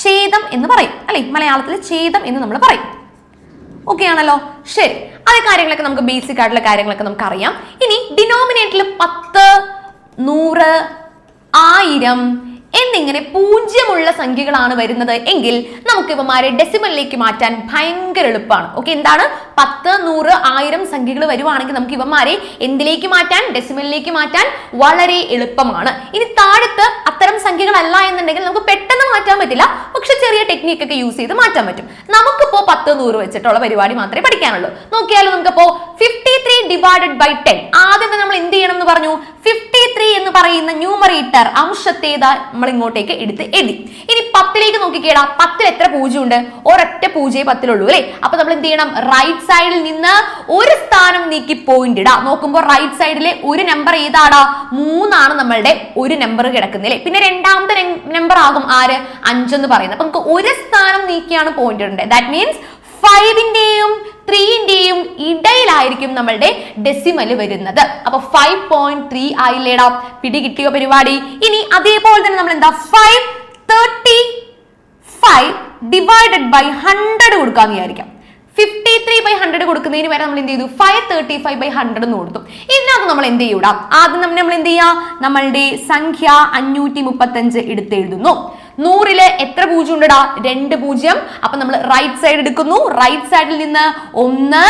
ഛേദം എന്ന് പറയും അല്ലെ, മലയാളത്തിൽ ഛേദം എന്ന് നമ്മൾ പറയും. ഓക്കെ ആണല്ലോ, ശരി. അതേ കാര്യങ്ങളൊക്കെ നമുക്ക് ബേസിക് ആയിട്ടുള്ള കാര്യങ്ങളൊക്കെ നമുക്ക് അറിയാം. ഇനി ഡിനോമിനേറ്ററിൽ 10, 100, 1000 എന്നിങ്ങനെ പൂജ്യമുള്ള സംഖ്യകളാണ് വരുന്നത് എങ്കിൽ നമുക്ക് ഇവന്മാരെ ഡെസിമലിലേക്ക് മാറ്റാൻ ഭയങ്കര എളുപ്പമാണ്. ഓക്കെ, എന്താണ് 10, 100, 1000 സംഖ്യകൾ വരുവാണെങ്കിൽ നമുക്ക് ഇവന്മാരെ എന്തിലേക്ക് മാറ്റാൻ, ഡെസിമലിലേക്ക് മാറ്റാൻ വളരെ എളുപ്പമാണ്. ഇനി താഴത്ത് അത്തരം സംഖ്യകളല്ല എന്നുണ്ടെങ്കിൽ നമുക്ക് പെട്ടെന്ന് മാറ്റാൻ പറ്റില്ല, പക്ഷെ ചെറിയ ടെക്നിക്ക് ഒക്കെ യൂസ് ചെയ്ത് മാറ്റാൻ പറ്റും. നമുക്കിപ്പോ 10, 100 വെച്ചിട്ടുള്ള പരിപാടി മാത്രമേ പഠിക്കാനുള്ളൂ. നോക്കിയാലോ, നമുക്കിപ്പോ 53 ഡിവൈഡഡ് ബൈ 10. ആദ്യം നമ്മൾ എന്ത് ചെയ്യണം എന്ന് പറഞ്ഞു, 53 എന്ന് പറയുന്ന ന്യൂമറേറ്റർ അംശത്തേതാ നമ്മൾ ഇങ്ങോട്ടേക്ക് എടുത്ത് എഴുതി. ഇനി 10ലേക്ക് നോക്കിക്കേടാ, 10ൽ എത്ര പൂജ്യം ഉണ്ട്, ഒരൊറ്റ പൂജ്യമേ 10ലുള്ളൂ അല്ലെ. അപ്പൊ നമ്മൾ എന്ത് ചെയ്യണം, റൈറ്റ് സൈഡിൽ നിന്ന് ഒരു സ്ഥാനം നീക്കി പോയിന്റ് ഇടാ. നോക്കുമ്പോൾ റൈറ്റ് സൈഡിലെ ഒരു നമ്പർ ഏതാടാ, 3 ആണ് നമ്മളുടെ ഒരു നമ്പർ കിടക്കുന്നത് അല്ലെ. പിന്നെ രണ്ടാമത്തെ നമ്പർ ആകും ആര്, 5 എന്ന് പറയുന്നത്. അപ്പൊ നമുക്ക് ഒരു സ്ഥാനം നീക്കിയാണ് പോയിന്റ് ഇടേണ്ടത്. ദാറ്റ് മീൻസ് 5ന്റെയും 3ന്റെയും ഇടയിലായിരിക്കും നമ്മളുടെ ഡെസിമൽ വരുന്നത്. അപ്പൊ 5.3 ആയില്ലേടാ, പിടി കിട്ടിയോ പരിപാടി. ഇനി അതേപോലെ തന്നെ നമ്മൾ എന്താ 535 ഡിവൈഡഡ് ബൈ 100 കൊടുക്കാന്ന് വിചാരിക്കാം. 53/100 കൊടുക്കുന്നതിന് വരെ നമ്മൾ എന്ത് ചെയ്തു, 535/100 എന്ന് കൊടുത്തു. ഇതിനകത്ത് നമ്മൾ എന്ത് ചെയ്യൂടാ, ആദ്യം നമ്മൾ എന്ത് ചെയ്യാ, നമ്മളുടെ സംഖ്യ 535 എടുത്ത് എഴുതുന്നു. 100ല് എത്ര പൂജ്യം ഉണ്ടടാ, 2 പൂജ്യം. അപ്പൊ നമ്മൾ റൈറ്റ് സൈഡ് എടുക്കുന്നു. റൈറ്റ് സൈഡിൽ നിന്ന് 1,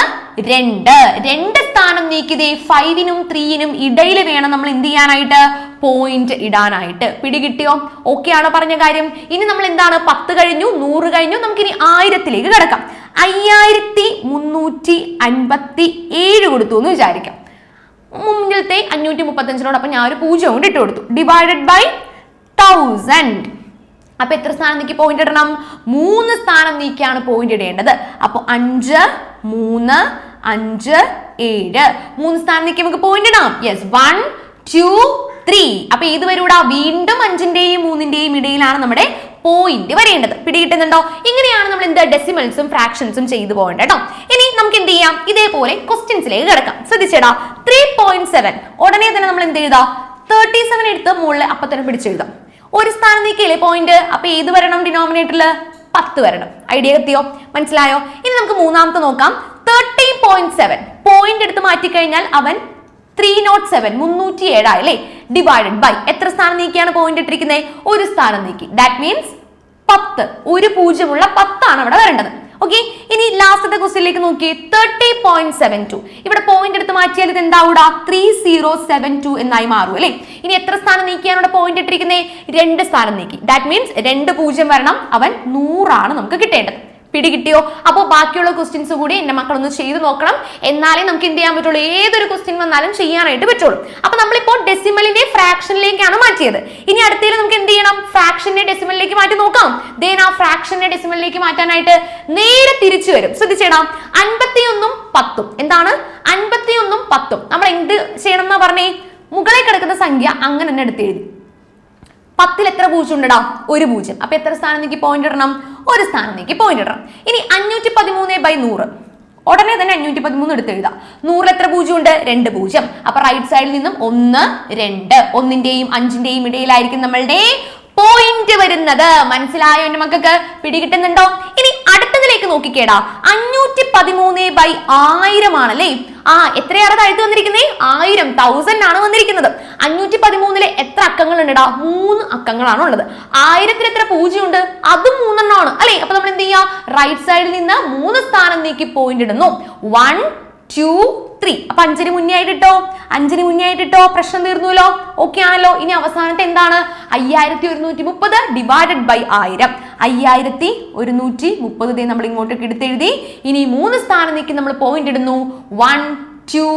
2 സ്ഥാനം നീക്കിയതേ 5നും 3നും ഇടയിൽ വേണം നമ്മൾ എന്ത് ചെയ്യാനായിട്ട്, പോയിന്റ് ഇടാനായിട്ട്. പിടികിട്ടിയോ? ഓക്കെ ആണോ പറഞ്ഞ കാര്യം? ഇനി നമ്മൾ എന്താണ്, 10 കഴിഞ്ഞു, 100 കഴിഞ്ഞു, നമുക്ക് ഇനി 1000ത്തിലേക്ക് കിടക്കാം. 5357 കൊടുത്തു എന്ന് വിചാരിക്കാം. മുന്നിലത്തെ 535നോടൊപ്പം ഞാൻ ഒരു പൂജ്യം കൊണ്ട് ഇട്ട് കൊടുത്തു. Divided by 1000. അപ്പൊ എത്ര സ്ഥാനം നീക്കി പോയിന്റ് ഇടണം, 3 സ്ഥാനം നീക്കിയാണ് പോയിന്റ് ഇടേണ്ടത്. അപ്പൊ 5, 3, 5, 7 3 സ്ഥാനം നീക്കി നമുക്ക് പോയിന്റ് ഇടാം. യെസ്, 1, 2, 3. അപ്പൊ ഏത് വരൂടാ, വീണ്ടും 5ന്റെയും 3ന്റെയും ഇടയിലാണ് നമ്മുടെ പോയിന്റ് വരേണ്ടത്. പിടികിട്ടുന്നുണ്ടോ? ഇങ്ങനെയാണ് നമ്മൾ എന്ത് ഡെസിമൽസും ഫ്രാക്ഷൻസും ചെയ്തു പോകേണ്ടത് കേട്ടോ. ഇനി നമുക്ക് എന്ത് ചെയ്യാം, ഇതേപോലെ ക്വസ്റ്റ്യൻസിലേക്ക് കിടക്കാം. ശ്രദ്ധിച്ചേടാ, 3.7 ഉടനെ തന്നെ നമ്മൾ എന്ത് ചെയ്താ, 37 എടുത്ത് മുകളിൽ അപ്പൊ തന്നെ പിടിച്ചെഴുതാം. ഒരു സ്ഥാനം നീക്കിയില്ലേ പോയിന്റ്, അപ്പൊ ഏത് വരണം, ഡിനോമിനേറ്ററിൽ 10 വരണം. ഐഡിയ എത്തിയോ, മനസ്സിലായോ? ഇനി നമുക്ക് മൂന്നാമത്തെ നോക്കാം. 30.7 പോയിന്റ് എടുത്ത് മാറ്റിക്കഴിഞ്ഞാൽ അവൻ 307 307 ആയില്ലേ. ഡിവൈഡഡ് ബൈ എത്ര സ്ഥാനം നീക്കിയാണ് പോയിന്റ് ഇട്ടിരിക്കുന്നത്, ഒരു സ്ഥാനം നീക്കി. ദാറ്റ് മീൻസ് 10, ഒരു പൂജ്യമുള്ള 10 ആണ് അവിടെ വരേണ്ടത്. ഓക്കെ, ഇനി ലാസ്റ്റത്തെ ക്വസ്റ്റ്യനിലേക്ക് നോക്കി. 30.72 ഇവിടെ പോയിന്റ് എടുത്ത് മാറ്റിയാൽ ഇത് എന്താവൂടാ, 3072 എന്നായി മാറും അല്ലെ. ഇനി എത്ര സ്ഥാനം നീക്കിയാണ് ഇവിടെ പോയിന്റ് ഇട്ടിരിക്കുന്നത്, 2 സ്ഥാനം നീക്കി. ദാറ്റ് മീൻസ് 2 പൂജ്യം വരണം, അവൻ 100 ആണ് നമുക്ക് കിട്ടേണ്ടത്. പിടികിട്ടിയോ? അപ്പോൾ ബാക്കിയുള്ള ക്വസ്റ്റ്യൻസ് കൂടി എന്റെ മക്കളൊന്ന് ചെയ്ത് നോക്കണം, എന്നാലേ നമുക്ക് എന്ത് ചെയ്യാൻ പറ്റുള്ളൂ, ഏതൊരു ക്വസ്റ്റ്യൻ വന്നാലും ചെയ്യാനായിട്ട് പറ്റുള്ളൂ. അപ്പൊ നമ്മളിപ്പോൾ ഡെസിമലിന്റെ ഫ്രാക്ഷനിലേക്കാണ് മാറ്റിയത്. ഇനി അടുത്തതിൽ നമുക്ക് എന്ത് ചെയ്യണം, ഫ്രാക്ഷനെ ഡെസിമലിലേക്ക് മാറ്റി നോക്കാം. ദെൻ ആ ഫ്രാക്ഷനെ ഡെസിമലിലേക്ക് മാറ്റാനായിട്ട് നേരെ തിരിച്ചു വരും. ശ്രദ്ധിച്ചേടാം, 51ഉം 10ഉം എന്താണ്, 51ഉം 10ഉം നമ്മൾ എന്ത് ചെയ്യണം എന്നാ പറഞ്ഞേ, മുകളിൽ കിടക്കുന്ന സംഖ്യ അങ്ങനെ തന്നെ എടുത്ത് എഴുതി. 10ൽ എത്ര പൂജ്യം ഉണ്ടടാ, ഒരു പൂജ്യം. അപ്പൊ എത്ര സ്ഥാനം നീക്കി പോയിന്റ് ഇടണം, ഒരു സ്ഥാനം നീക്കി പോയിന്റ് ഇടണം. ഇനി 513/100 ഉടനെ തന്നെ 513 എടുത്ത് എഴുതാം. 100ൽ എത്ര പൂജ്യം ഉണ്ട്, 2 പൂജ്യം. അപ്പൊ റൈറ്റ് സൈഡിൽ നിന്നും 1, 2 1ന്റെയും 5ന്റെയും ഇടയിലായിരിക്കും നമ്മളുടെ പോയിന്റ് വരുന്നത്. മനസ്സിലായോ എന്റെ മക്കൾക്ക്? പിടികിട്ടുന്നുണ്ടോ? ഇനി അടുത്തതിലേക്ക് നോക്കിക്കേടാ, 513/1000 ആണല്ലേ. എത്രയാണ് താഴ്ത്ത് വന്നിരിക്കുന്നത്, 1000 ആണ് വന്നിരിക്കുന്നത്. 513ല് എത്ര അക്കങ്ങൾ ഉണ്ടടാ, 3 അക്കങ്ങളാണ് ഉള്ളത്. 1000ൽ എത്ര പൂജ്യം ഉണ്ട്, അതും 3 എണ്ണമാണ് അല്ലെ. അപ്പൊ നമ്മൾ എന്ത് ചെയ്യാ, റൈറ്റ് സൈഡിൽ നിന്ന് 3 സ്ഥാനം നീക്കി പോയിന്റ് ഇടുന്നു. 1, 2, 3. അപ്പൊ 5ന് മുന്നേ ആയിട്ടോ, പ്രശ്നം തീർന്നുല്ലോ. ഓക്കെ ആണല്ലോ. ഇനി അവസാനത്തെ എന്താണ്, 5130 ഡിവൈഡഡ് ബൈ 1000. 5130 നമ്മൾ ഇങ്ങോട്ടേക്ക് എടുത്തെഴുതി. ഇനി 3 സ്ഥാനം നീക്കി നമ്മൾ പോയിന്റ് ഇടുന്നു. 1, 2,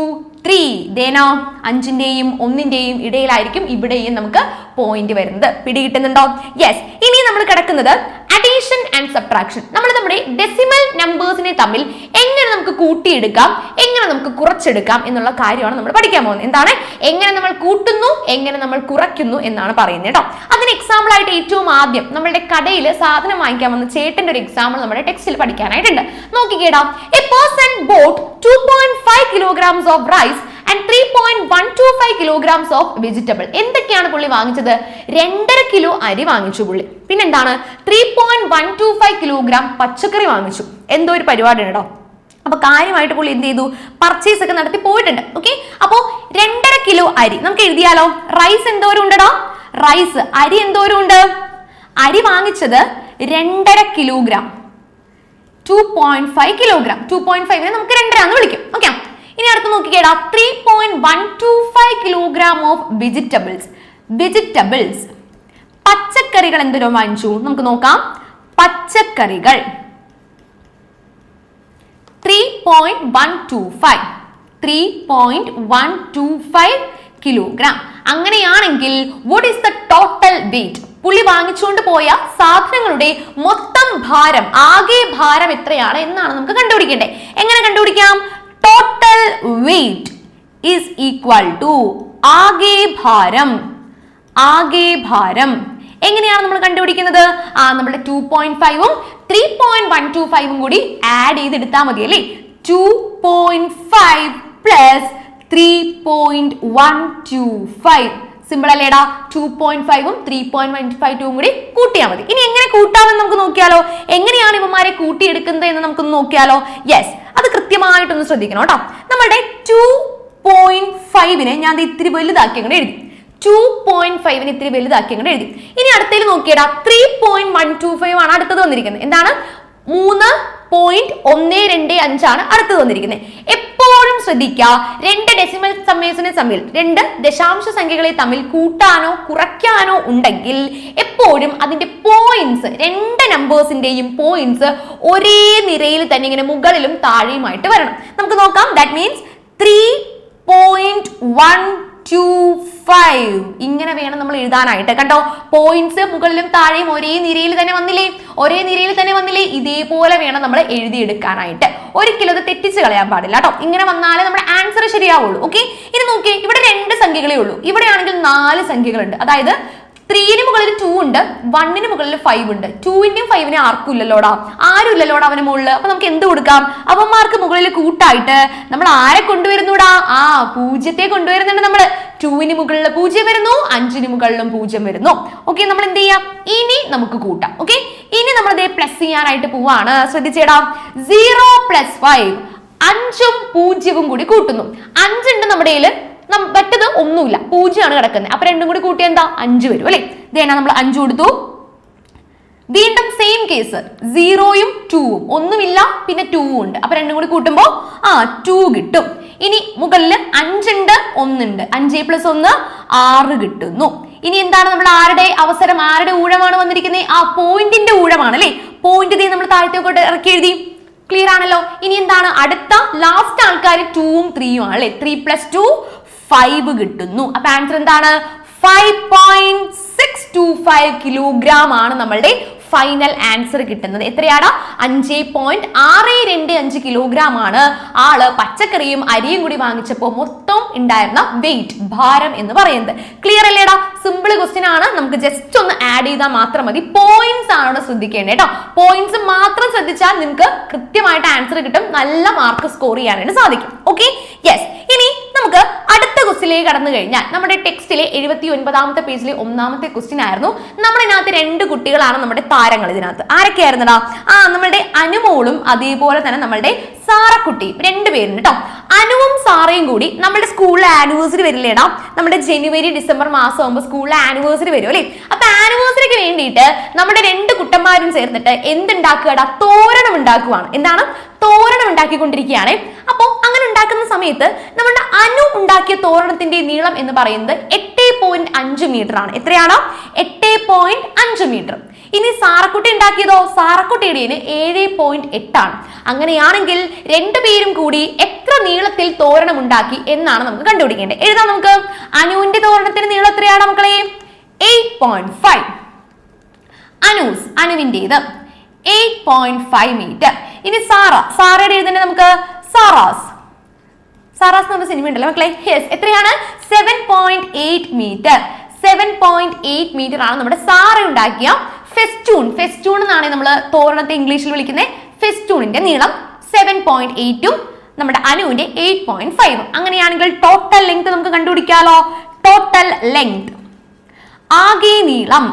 3. ദേനോ 5ന്റെയും 1ന്റെയും ഇടയിലായിരിക്കും ഇവിടെയും നമുക്ക് പോയിന്റ് വരുന്നത്. പിടികിട്ടുന്നുണ്ടോ? യെസ്. ഇനി നമ്മൾ കിടക്കുന്നത് അഡീഷൻ ആൻഡ് സബ്ട്രാക്ഷൻ. നമ്മൾ നമ്മുടെ ഡെസിമൽ നമ്പേഴ്സിനെ തമ്മിൽ എങ്ങനെ നമുക്ക് കൂട്ടിയെടുക്കാം, എങ്ങനെ നമുക്ക് കുറച്ചെടുക്കാം എന്നുള്ള കാര്യമാണ് നമ്മൾ പഠിക്കാൻ പോകുന്നത്. എന്താണ്, എങ്ങനെ നമ്മൾ കൂട്ടുന്നു, എങ്ങനെ നമ്മൾ കുറയ്ക്കുന്നു എന്നാണ് പറയുന്നത് കേട്ടോ. അതിന് എക്സാമ്പിൾ ആയിട്ട് ഏറ്റവും ആദ്യം നമ്മളുടെ കടയിൽ സാധനം വാങ്ങിക്കാൻ വന്ന ചേട്ടന്റെ ഒരു എക്സാമ്പിൾ നമ്മുടെ ടെക്സ്റ്റിൽ പഠിക്കാനായിട്ടുണ്ട്. നോക്കിക്കേടാ, a person bought 2.5 kilograms of rice and 3.125 kilograms of vegetable. എന്തൊക്കെയാണ് പുള്ളി വാങ്ങിച്ചത്? 2.5 കിലോ അരി വാങ്ങിച്ചു പുള്ളി. പിന്നെന്താണ്? 3.125 കിലോഗ്രാം പച്ചക്കറി വാങ്ങിച്ചു. എന്തോ ഒരു പരിപാടി ഉണ്ടോ. അപ്പൊ കാര്യമായിട്ട് പുള്ളി എന്ത് ചെയ്തു? പർച്ചേസ് ഒക്കെ നടത്തി പോയിട്ടുണ്ട്. ഓക്കെ, അപ്പോ 2.5 കിലോ അരി നമുക്ക് എഴുതിയാലോ? റൈസ് എന്തോരം ഉണ്ടോ? റൈസ് അരി എന്തോരം ഉണ്ട്? അരി വാങ്ങിച്ചത് 2.5 കിലോഗ്രാം, 2.5 കിലോഗ്രാം. 2.5 നമുക്ക് 2.5 എന്ന് വിളിക്കും. ഓക്കെ, ഇനി അടുത്ത് നോക്കിക്കേടാ. 3.125 കിലോഗ്രാം ഓഫ് വെജിറ്റബിൾസ്. വെജിറ്റബിൾസ് പച്ചക്കറികൾ എന്തോരം വാങ്ങിച്ചു? നമുക്ക് നോക്കാം. പച്ചക്കറികൾ 3.125 കിലോഗ്രാം. അങ്ങനെയാണെങ്കിൽ what is the total weight? പുള്ളി വാങ്ങിച്ചുകൊണ്ട് പോയ സാധനങ്ങളുടെ മൊത്തം ഭാരം, ആകെ ഭാരം എത്രയാണ് എന്നാണ് നമുക്ക് കണ്ടുപിടിക്കേണ്ടത്. എങ്ങനെ കണ്ടുപിടിക്കാം? Total weight is equal to ആകെ ഭാരം. ആകെ ഭാരം എങ്ങനെയാണ് നമ്മൾ കണ്ടുപിടിക്കുന്നത്? നമ്മുടെ 2.5ഉം 3.125ഉം കൂടി ആഡ് ചെയ്തെടുത്താൽ മതി അല്ലേ? 2.5 പ്ലസ് 3.125 സിമ്പിൾ അല്ലേടാ? 2.5ഉം 3.125ഉം കൂടി കൂട്ടിയാൽ മതി. ഇനി എങ്ങനെ കൂട്ടാമെന്ന് നമുക്ക് നോക്കിയാലോ? എങ്ങനെയാണ് ഇവന്മാരെ കൂട്ടിയെടുക്കുന്നത് എന്ന് നമുക്കൊന്ന് നോക്കിയാലോ? യെസ്, അത് കൃത്യമായിട്ടൊന്ന് ശ്രദ്ധിക്കണം കേട്ടോ. നമ്മുടെ 2.5നെ ഞാൻ ഇത്തിരി വലുതാക്കി അങ്ങനെ എഴുതി. 2.5നെ ഇത്തിരി വലുതാക്കി അങ്ങനെ എഴുതി. ഇനി അടുത്തേൽ നോക്കിയടാ. 3.125 ആണ് അടുത്തത് വന്നിരിക്കുന്നത്. എന്താണ്? 3.125 ആണ് അടുത്തത് വന്നിരിക്കുന്നത്. എപ്പോഴും ശ്രദ്ധിക്കുക, രണ്ട് ഡെസിമൽ സമ്മേഷനെ തമ്മിൽ, രണ്ട് ദശാംശ സംഖ്യകളെ തമ്മിൽ കൂട്ടാനോ കുറയ്ക്കാനോ ഉണ്ടെങ്കിൽ എപ്പോഴും അതിന്റെ പോയിന്റ്സ്, രണ്ട് നമ്പേഴ്സിന്റെയും പോയിന്റ്സ് ഒരേ നിരയിൽ തന്നെ ഇങ്ങനെ മുകളിലും താഴെയുമായിട്ട് വരണം. നമുക്ക് നോക്കാം. ദാറ്റ് മീൻസ് 3.125 ഇങ്ങനെ വേണം നമ്മൾ എഴുതാനായിട്ട്. കണ്ടോ, പോയിന്റ്സ് മുകളിലും താഴെയും ഒരേ നിരയിൽ തന്നെ വന്നില്ലേ? ഒരേ നിരയിൽ തന്നെ വന്നില്ലേ? ഇതേപോലെ വേണം നമ്മൾ എഴുതിയെടുക്കാനായിട്ട്. ഒരിക്കലും അത് തെറ്റിച്ച് കളയാൻ പാടില്ല കേട്ടോ. ഇങ്ങനെ വന്നാലേ നമ്മുടെ ആൻസർ ശരിയാവുള്ളൂ. ഓക്കെ, ഇനി നോക്കി, ഇവിടെ 2 സംഖ്യകളേ ഉള്ളൂ. ഇവിടെയാണെങ്കിൽ 4 സംഖ്യകളുണ്ട്. അതായത് 3ന് മുകളിൽ 2 ഉണ്ട്, 1ന് മുകളിൽ 5 ഉണ്ട്. 2ന്റെയും 5നെ ആർക്കും ഇല്ലല്ലോടാ, ആരും ഇല്ലല്ലോടാ അവന് മുകളിൽ. അപ്പൊ നമുക്ക് എന്ത് കൊടുക്കാം? അവന്മാർക്ക് മുകളിൽ കൂട്ടായിട്ട് നമ്മൾ ആരെ കൊണ്ടുവരുന്നൂടാ? 0 കൊണ്ടുവരുന്നുണ്ട് നമ്മള്. 2ന് മുകളിൽ 0 വരുന്നു, 5ന് മുകളിലും 0 വരുന്നു. ഓക്കെ, നമ്മൾ എന്ത് ചെയ്യാം? ഇനി നമുക്ക് കൂട്ടാം. ഓക്കെ, ഇനി നമ്മൾ ഇതേ പ്ലസ് ചെയ്യാനായിട്ട് പോവാണ്. ശ്രദ്ധിച്ചേടാ. 0 + 5, 5ഉം 0ഉം കൂടി കൂട്ടുന്നു. 5 ഉണ്ട് നമ്മുടെ കയ്യില്, മറ്റത് ഒന്നുമില്ല, 0 ആണ് കിടക്കുന്നത്. അപ്പൊ രണ്ടും കൂടി കൂട്ടി എന്താ? 5 വരും അല്ലെ? ഇതേനാ നമ്മൾ 5 കൊടുത്തു. വീണ്ടും സെയിം കേസ്, 0യും 2ഉം, ഒന്നുമില്ല പിന്നെ 2ഉം ഉണ്ട്. അപ്പൊ രണ്ടും കൂടി കൂട്ടുമ്പോ 2 കിട്ടും. ഇനി മുകളിൽ 5 ഉണ്ട്, 1 ഉണ്ട്. 5 + 1 6 കിട്ടുന്നു. ഇനി എന്താണ് നമ്മൾ ആരുടെ അവസരം? ആരുടെ ഊഴമാണ് വന്നിരിക്കുന്നത്? പോയിന്റിന്റെ ഊഴമാണ് അല്ലെ? പോയിന്റ് നമ്മൾ താഴത്തേക്കോട്ട് ഇറക്കി എഴുതി. ക്ലിയർ ആണല്ലോ? ഇനി എന്താണ് അടുത്ത ലാസ്റ്റ് ആൾക്കാർ? 2ഉം 3ഉം ആണ് അല്ലെ? 3 + 2 5 കിട്ടുന്നു. അപ്പൊ ആൻസർ എന്താണ്? 5.625 കിലോഗ്രാം ആണ് നമ്മളുടെ ഫൈനൽ ആൻസർ കിട്ടുന്നത്. എത്രയാണ്? 5.625 കിലോഗ്രാം ആണ് ആള് പച്ചക്കറിയും അരിയും കൂടി വാങ്ങിച്ചപ്പോൾ മൊത്തം ഉണ്ടായിരുന്ന വെയിറ്റ്, ഭാരം എന്ന് പറയുന്നത്. ക്ലിയർ അല്ലേടാ? സിമ്പിൾ ക്വസ്റ്റ്യൻ ആണ്. നമുക്ക് ജസ്റ്റ് ഒന്ന് ആഡ് ചെയ്താൽ മാത്രം മതി. പോയിന്റ്സ് ആണ് ശ്രദ്ധിക്കേണ്ടത് കേട്ടോ. പോയിന്റ്സ് മാത്രം ശ്രദ്ധിച്ചാൽ നിങ്ങൾക്ക് കൃത്യമായിട്ട് ആൻസർ കിട്ടും. നല്ല മാർക്ക് സ്കോർ ചെയ്യാനായിട്ട് സാധിക്കും. Okay, yes. ഇനി നമുക്ക് അടുത്ത ക്വസ്റ്റിലേക്ക് കടന്നു കഴിഞ്ഞാൽ നമ്മുടെ ടെക്സ്റ്റിലെ 79ാമത്തെ പേജിലെ 1ാമത്തെ ക്വസ്റ്റ്യൻ ആയിരുന്നു. നമ്മളിതിനകത്ത് 2 കുട്ടികളാണ് നമ്മുടെ താരങ്ങൾ. ഇതിനകത്ത് ആരൊക്കെയായിരുന്നടാ? നമ്മളുടെ അനുമോളും അതേപോലെ തന്നെ നമ്മളുടെ സാറക്കുട്ടിയും 2 പേരുണ്ട് കേട്ടോ. അനുവും സാറയും കൂടി നമ്മുടെ സ്കൂളിലെ ആനിവേഴ്സറി വരില്ലേടാ? നമ്മുടെ ജനുവരി ഡിസംബർ മാസം ആകുമ്പോൾ സ്കൂളിലെ ആനിവേഴ്സറി വരും അല്ലേ? അപ്പൊ ആനിവേഴ്സറിക്ക് വേണ്ടിയിട്ട് നമ്മുടെ 2 കുട്ടന്മാരും ചേർന്നിട്ട് എന്തുണ്ടാക്കുകടാ? തോരണം ഉണ്ടാക്കുവാണ്. എന്താണ്? തോരണം ഉണ്ടാക്കിക്കൊണ്ടിരിക്കുകയാണ്. അപ്പോൾ അങ്ങനെ ഉണ്ടാക്കുന്ന സമയത്ത് നമ്മുടെ അനു ഉണ്ടാക്കിയ തോരണത്തിന്റെ നീളം എന്ന് പറയുന്നത് 8.5 മീറ്റർ ആണ്. എത്രയാണ്? 8.5 മീറ്റർ. ഇനി സാറക്കുട്ടി ഉണ്ടാക്കിയതോ? സാറക്കുട്ടിയുടെ 7.8 ആണ്. അങ്ങനെയാണെങ്കിൽ 2 പേരും കൂടി എത്ര നീളത്തിൽ തോരണം ഉണ്ടാക്കി എന്നാണ് നമുക്ക് കണ്ടുപിടിക്കേണ്ടത്. എഴുതാം നമുക്ക്. അനുവിന്റെ തോരണത്തിന്റെ നീളം എത്രയാണ് മക്കളെ? 8.5. അനുവിന്റേത് 8.5 മീറ്റർ. ഇനി സാറയുടെ എഴുതേണ്ടത് നമുക്ക് സാറാസ് എന്ന സിനിമ ഉണ്ടല്ലോ മക്കളെ. യെസ്, എത്രയാണ്? 7.8 മീറ്റർ. 7.8 മീറ്റർ ആണ് നമ്മുടെ സാറ ഉണ്ടാക്കിയ ഫെസ്റ്റൂൺ എന്നാണ് നമ്മൾ തോരണത്തെ ഇംഗ്ലീഷിൽ വിളിക്കുന്നത്. ഫെസ്റ്റൂണിന്റെ നീളം 7.8ഉം നമ്മുടെ അനുവിന്റെ 8.5. അങ്ങനെയാണെങ്കിൽ ടോട്ടൽ ലെങ്ത് നമുക്ക് കണ്ടുപിടിക്കാലോ. ടോട്ടൽ ലെങ്ത്, ആകെ നീളം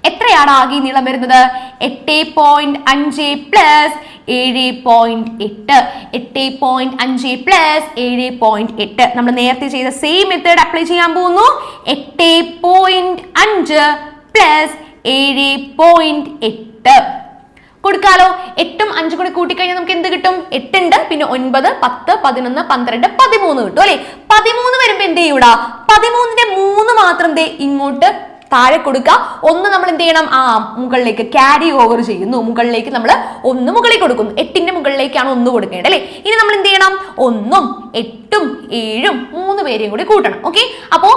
എത്രയാണ് ആകെ നീളം വരുന്നത്? 8.5 പ്ലസ് 7.8. 8.5 പ്ലസ് 7.8. നമ്മൾ നേരത്തെ ചെയ്ത സെയിം മെത്തേഡ് അപ്ലൈ ചെയ്യാൻ പോകുന്നു. 8.5 പ്ലസ് 7.8 കൊടുക്കാലോ. 8ഉം 5ഉം കൂടി കൂട്ടിക്കഴിഞ്ഞാൽ നമുക്ക് എന്ത് കിട്ടും? 8 ഉണ്ട്, പിന്നെ 9, 10, 11, 12, 13 കിട്ടും അല്ലെ. 13 വരുമ്പോ എന്ത് ചെയ്യൂടാ? 13ന്റെ 3 മാത്രം ദേ ഇങ്ങോട്ട് താഴെ കൊടുക്കുക. ഒന്ന് നമ്മൾ എന്ത് ചെയ്യണം? മുകളിലേക്ക് ക്യാരി ഓവർ ചെയ്യുന്നു. മുകളിലേക്ക് നമ്മൾ 1 മുകളിൽ കൊടുക്കുന്നു. 8ന്റെ മുകളിലേക്കാണ് 1 കൊടുക്കേണ്ടത് അല്ലെ. ഇനി നമ്മൾ എന്ത് ചെയ്യണം? 1ഉം 8ഉം 7ഉം 3 പേരെയും കൂടി കൂട്ടണം. ഓക്കെ, അപ്പോ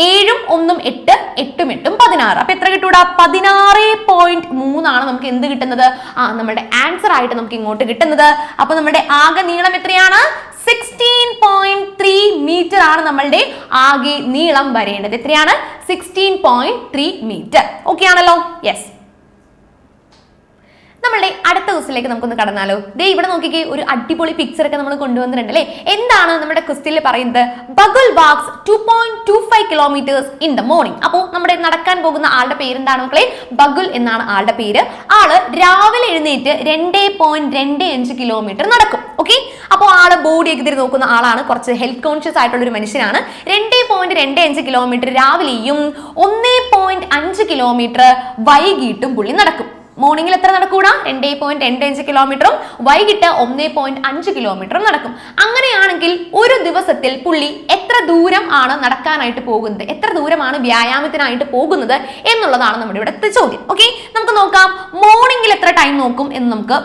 7ഉം 1ഉം 8, 8ഉം 8ഉം 16. അപ്പൊ എത്ര കിട്ടൂടാ? 16.3 ആണ് നമുക്ക് എന്ത് കിട്ടുന്നത്? നമ്മുടെ ആൻസർ ആയിട്ട് നമുക്ക് ഇങ്ങോട്ട് കിട്ടുന്നത്. അപ്പൊ നമ്മുടെ ആകെ നീളം എത്രയാണ്? 16.3 മീറ്റർ ആണ് നമ്മളുടെ ആകെ നീളം വരേണ്ടത്. എത്രയാണ്? 16.3 മീറ്റർ. ഓക്കെ ആണല്ലോ? യെസ്. നമ്മളുടെ അടുത്ത ക്വസ്റ്റിലേക്ക് നമുക്കൊന്ന് കടന്നാലോ. ദേ ഇവിടെ നോക്കിക്കേ, ഒരു അടിപൊളി പിക്ചർ ഒക്കെ നമ്മൾ കൊണ്ടുവന്നിട്ടുണ്ട് അല്ലേ. എന്താണ് നമ്മുടെ ക്വസ്റ്റിനിൽ പറയുന്നത്? Bagul walks 2.25 kilometres in the morning. അപ്പോൾ നമ്മുടെ നടക്കാൻ പോകുന്ന ആളുടെ പേരെന്താണ് മക്കളെ? ബഗുൽ എന്നാണ് ആളുടെ പേര്. ആള് രാവിലെ എഴുന്നേറ്റ് 2.25 കിലോമീറ്റർ നടക്കും. ഓക്കെ, അപ്പോൾ ആള് ബോഡി ഒക്കെ തിരി നോക്കുന്ന ആളാണ്. കുറച്ച് ഹെൽത്ത് കോൺഷ്യസ് ആയിട്ടുള്ള ഒരു മനുഷ്യനാണ്. 2.25 കിലോമീറ്റർ രാവിലെയും 1.5 കിലോമീറ്റർ വൈകിട്ടും പുള്ളി നടക്കും. മോർണിംഗിൽ എത്ര നടക്കൂടാ? 2.25 കിലോമീറ്ററും വൈകിട്ട് 1.5 കിലോമീറ്ററും നടക്കും. അങ്ങനെയാണെങ്കിൽ ഒരു ദിവസത്തിൽ പുള്ളി എത്ര ദൂരം ആണ് നടക്കാനായിട്ട് പോകുന്നത്, എത്ര ദൂരമാണ് വ്യായാമത്തിനായിട്ട് പോകുന്നത് എന്നുള്ളതാണ് നമ്മുടെ ഇവിടുത്തെ ചോദ്യം. ഓക്കെ, നമുക്ക് നോക്കാം. മോർണിംഗിൽ എത്ര ടൈം നോക്കും എന്ന് നമുക്ക്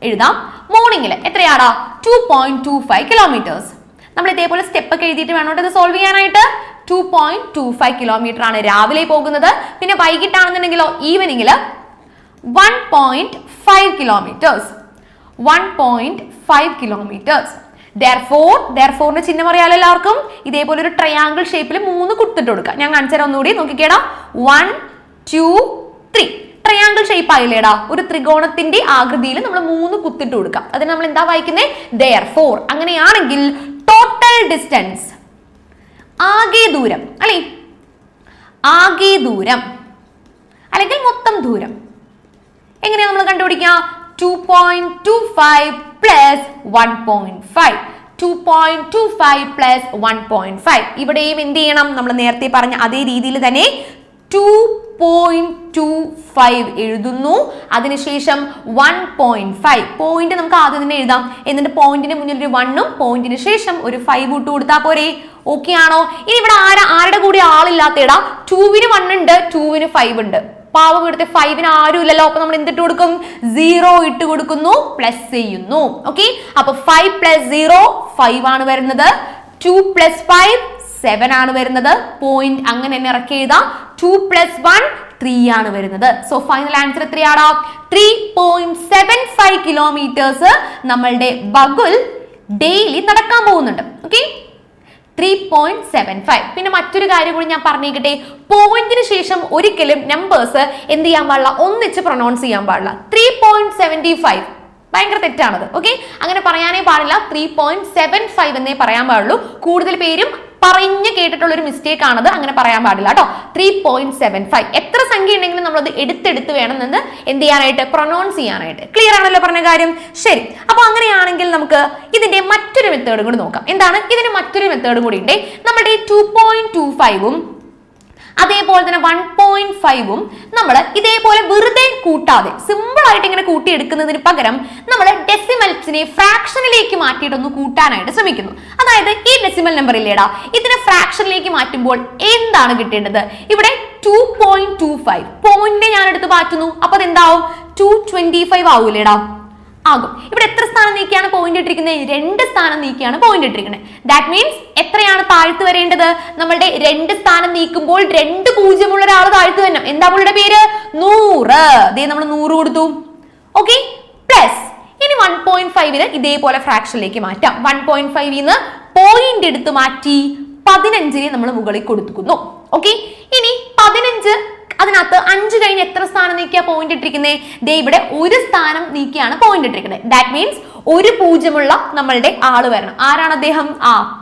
എഴുതാം. മോർണിംഗിൽ എത്രയാടാ? 2.25 കിലോമീറ്റേഴ്സ്. നമ്മൾ ഇതേപോലെ സ്റ്റെപ്പ് ഒക്കെ എഴുതിയിട്ട് വേണോട്ട് ഇത് സോൾവ് ചെയ്യാനായിട്ട്. 2.25 കിലോമീറ്റർ ആണ് രാവിലെ പോകുന്നത്. പിന്നെ വൈകിട്ടാണെന്നുണ്ടെങ്കിലോ ഈവനിങ്ങിൽ 1.5 kilometers. 1.5 kilometers. Therefore ചിഹ്നം അറിയാലോ എല്ലാവർക്കും. ഇതേപോലെ ഒരു ട്രയാങ്കിൾ ഷേപ്പിൽ 3 കുത്തിട്ട് കൊടുക്കുക. ഞാൻ കാണിച്ചു തരാം ഒന്നുകൂടി നോക്കിക്കേടാ. 1, 2, 3 ട്രയാങ്കിൾ ഷേപ്പ് ആയില്ലേടാ. ഒരു ത്രികോണത്തിന്റെ ആകൃതിയിൽ നമ്മൾ 3 കുത്തിട്ട് കൊടുക്കാം. അതിന് നമ്മൾ എന്താ വായിക്കുന്നത്? Therefore. അങ്ങനെയാണെങ്കിൽ ടോട്ടൽ ഡിസ്റ്റൻസ്, ആകെ ദൂരം അല്ലെ, ആകെ ദൂരം അല്ലെങ്കിൽ മൊത്തം ദൂരം എങ്ങനെയാ നമ്മൾ കണ്ടുപിടിക്കുക? 2.25 പ്ലസ് 1.5. 2.25 പ്ലസ് 1.5. ഇവിടെയും എന്ത് ചെയ്യണം? നമ്മൾ നേരത്തെ പറഞ്ഞ അതേ രീതിയിൽ തന്നെ 2.25 എഴുതുന്നു. അതിനുശേഷം 1.5 പോയിന്റ് നമുക്ക് ആദ്യം തന്നെ എഴുതാം. എന്നിട്ട് പോയിന്റിന് മുന്നിൽ ഒരു 1ഉം പോയിന്റിന് ശേഷം ഒരു 5 ഇട്ട് കൊടുത്താൽ പോരെ. ഓക്കെ ആണോ? ഇനി ഇവിടെ ആരുടെ കൂടി ആളില്ലാത്തേടാ? 2വിന് 1 ഉണ്ട്, 2വിന് 5 ഉണ്ട്. പാവം ഇവിടുത്തെ 5ന് ആരും ഇല്ലല്ലോ. അപ്പൊ നമ്മൾ എന്തിട്ട് കൊടുക്കും? 0 ഇട്ട് കൊടുക്കുന്നു, പ്ലസ് ചെയ്യുന്നു. ഓക്കെ, അപ്പൊ 5 പ്ലസ് 0 5 ആണ് വരുന്നത്. 2 പ്ലസ് 5 7 ആണ് വരുന്നത്. പോയിന്റ് അങ്ങനെ തന്നെ ഇറക്കി എഴുതാം. 2 പ്ലസ് 1 3 ആണ് വരുന്നത്. സോ ഫൈനൽ ആൻസർ എത്രയാടാ? 3.75 കിലോമീറ്റേഴ്സ് നമ്മളുടെ ബഗുൽ ഡെയിലി നടക്കാൻ പോകുന്നുണ്ട്. ഓക്കെ, 3.75. പിന്നെ മറ്റൊരു കാര്യം കൂടി ഞാൻ പറഞ്ഞേക്കട്ടെ. പോയിന്റിന് ശേഷം ഒരിക്കലും നമ്പേഴ്സ് എന്ത് ചെയ്യാൻ പാടില്ല? ഒന്നിച്ച് പ്രൊനൗൺസ് ചെയ്യാൻ പാടില്ല. 3.75 ഭയങ്കര തെറ്റാണത്. ഓക്കെ, അങ്ങനെ പറയാനേ പാടില്ല. 3.75 എന്നേ പറയാൻ പാടുള്ളൂ. കൂടുതൽ പേരും പറഞ്ഞു കേട്ടിട്ടുള്ള ഒരു മിസ്റ്റേക്ക് ആണത്. അങ്ങനെ പറയാൻ പാടില്ല കേട്ടോ. 3.75 എത്ര സംഖ്യ ഉണ്ടെങ്കിലും നമ്മളത് എടുത്തെടുത്ത് വേണം എന്ന് എന്ത് ചെയ്യാനായിട്ട്? പ്രൊനൗൺസ് ചെയ്യാനായിട്ട്. ക്ലിയർ ആണല്ലോ പറഞ്ഞ കാര്യം? ശരി, അപ്പൊ അങ്ങനെയാണെങ്കിൽ നമുക്ക് ഇതിന്റെ മറ്റൊരു മെത്തേഡും കൂടി നോക്കാം. എന്താണ്? ഇതിന് മറ്റൊരു മെത്തേഡും കൂടി ഉണ്ട്. നമ്മുടെ 2.25ഉം അതേപോലെ തന്നെ 1.5ഉം നമ്മൾ ഇതേപോലെ വെറുതെ കൂട്ടാതെ സിമ്പിൾ ആയിട്ട് ഇങ്ങനെ കൂട്ടിയെടുക്കുന്നതിന് പകരം നമ്മൾ ഡെസിമൽസിനെ ഫ്രാക്ഷനിലേക്ക് മാറ്റിയിട്ടൊന്ന് കൂട്ടാനായിട്ട് ശ്രമിക്കുന്നു. അതായത് ഈ ഡെസിമൽ നമ്പർ ഇല്ലേടാ, ഇതിനെ ഫ്രാക്ഷനിലേക്ക് മാറ്റുമ്പോൾ എന്താണ് കിട്ടേണ്ടത്? ഇവിടെ 2.25 പോയിന്റിനെ ഞാൻ എടുത്ത് മാറ്റുന്നു. അപ്പൊ അതെന്താവും? 225 ആവൂലേടാ? ആകും. ഇവിടെ എത്ര സ്ഥാനം നീക്കിയാണ് പോയിന്റ് ഇട്ടിരിക്കുന്നത്? 2 സ്ഥാനം നീക്കിയാണ് പോയിന്റ് ഇട്ടിരിക്കുന്നത്. ദാറ്റ് മീൻസ് എത്രയാണ് താഴ്ത്തു വരേണ്ടത്? നമ്മളുടെ 2 സ്ഥാനം നീക്കുമ്പോൾ 2 0 ഉള്ള ഒരാൾ താഴ്ത്തു വരണം. എന്താ പുള്ളിയുടെ പേര്? 100. ദേ നമ്മൾ 100 കൊടുത്തു. ഓക്കെ, പ്ലസ് ഇനി 1.5ന് ഇതേപോലെ ഫ്രാക്ഷനിലേക്ക് മാറ്റാം. 1.5ന്ന് പോയിന്റ് എടുത്ത് മാറ്റി 15നെ നമ്മൾ മുകളിൽ കൊടുക്കുന്നു. ഓക്കെ, ഇനി 15 അതിനകത്ത് 5 കഴിഞ്ഞ് എത്ര സ്ഥാനം നീക്കിയാ പോയിന്റ് ഇട്ടിരിക്കുന്നത്? ദേ ഇവിടെ ഒരു സ്ഥാനം നീക്കിയാണ് പോയിന്റ് ഇട്ടിരിക്കുന്നത്. ദാറ്റ് മീൻസ് ഒരു പൂജ്യമുള്ള നമ്മളുടെ ആള് വരണം. ആരാണ് അദ്ദേഹം?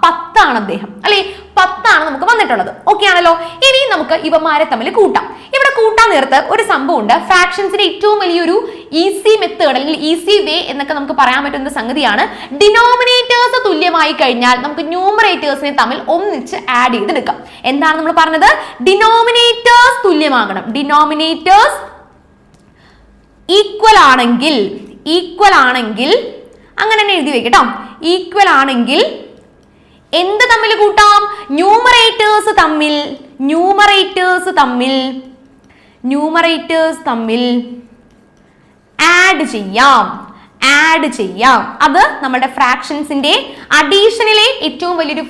10 ആണ് അദ്ദേഹം, അല്ലെ? 10 ആണ് നമുക്ക് വന്നിട്ടുള്ളത്. ഓക്കെ ആണല്ലോ. ഇനി നമുക്ക് ഇവന്മാരെ തമ്മിൽ കൂട്ടാം. ഇവിടെ കൂട്ടാൻ നേരത്ത് ഒരു സംഭവം ഉണ്ട്. ഫ്രാക്ഷൻസിന്റെ ഏറ്റവും വലിയൊരു ഈസി മെത്തേഡ് അല്ലെങ്കിൽ ഈസി വേ എന്നൊക്കെ നമുക്ക് പറയാൻ പറ്റുന്ന സംഗതിയാണ്, ഡിനോമിനേറ്റേഴ്സ് തുല്യമായി കഴിഞ്ഞാൽ നമുക്ക് ന്യൂമറേറ്റേഴ്സിനെ തമ്മിൽ ഒന്നിച്ച് ആഡ് ചെയ്തെടുക്കാം. എന്താണ് നമ്മൾ പറഞ്ഞത്? ഡിനോമിനേറ്റേഴ്സ് തുല്യമാകണം. ഡിനോമിനേറ്റേഴ്സ് ഈക്വൽ ആണെങ്കിൽ അങ്ങനെ തന്നെ എഴുതി വെക്കട്ടോ. ഈക്വൽ ആണെങ്കിൽ എന്ത് തമ്മിൽ കൂട്ടാം? ന്യൂമറേറ്റേഴ്സ് തമ്മിൽ ആഡ് ചെയ്യാം. അത് നമ്മുടെ ഫ്രാക്ഷൻസിന്റെ അഡീഷനിലെ ഏറ്റവും വലിയൊരു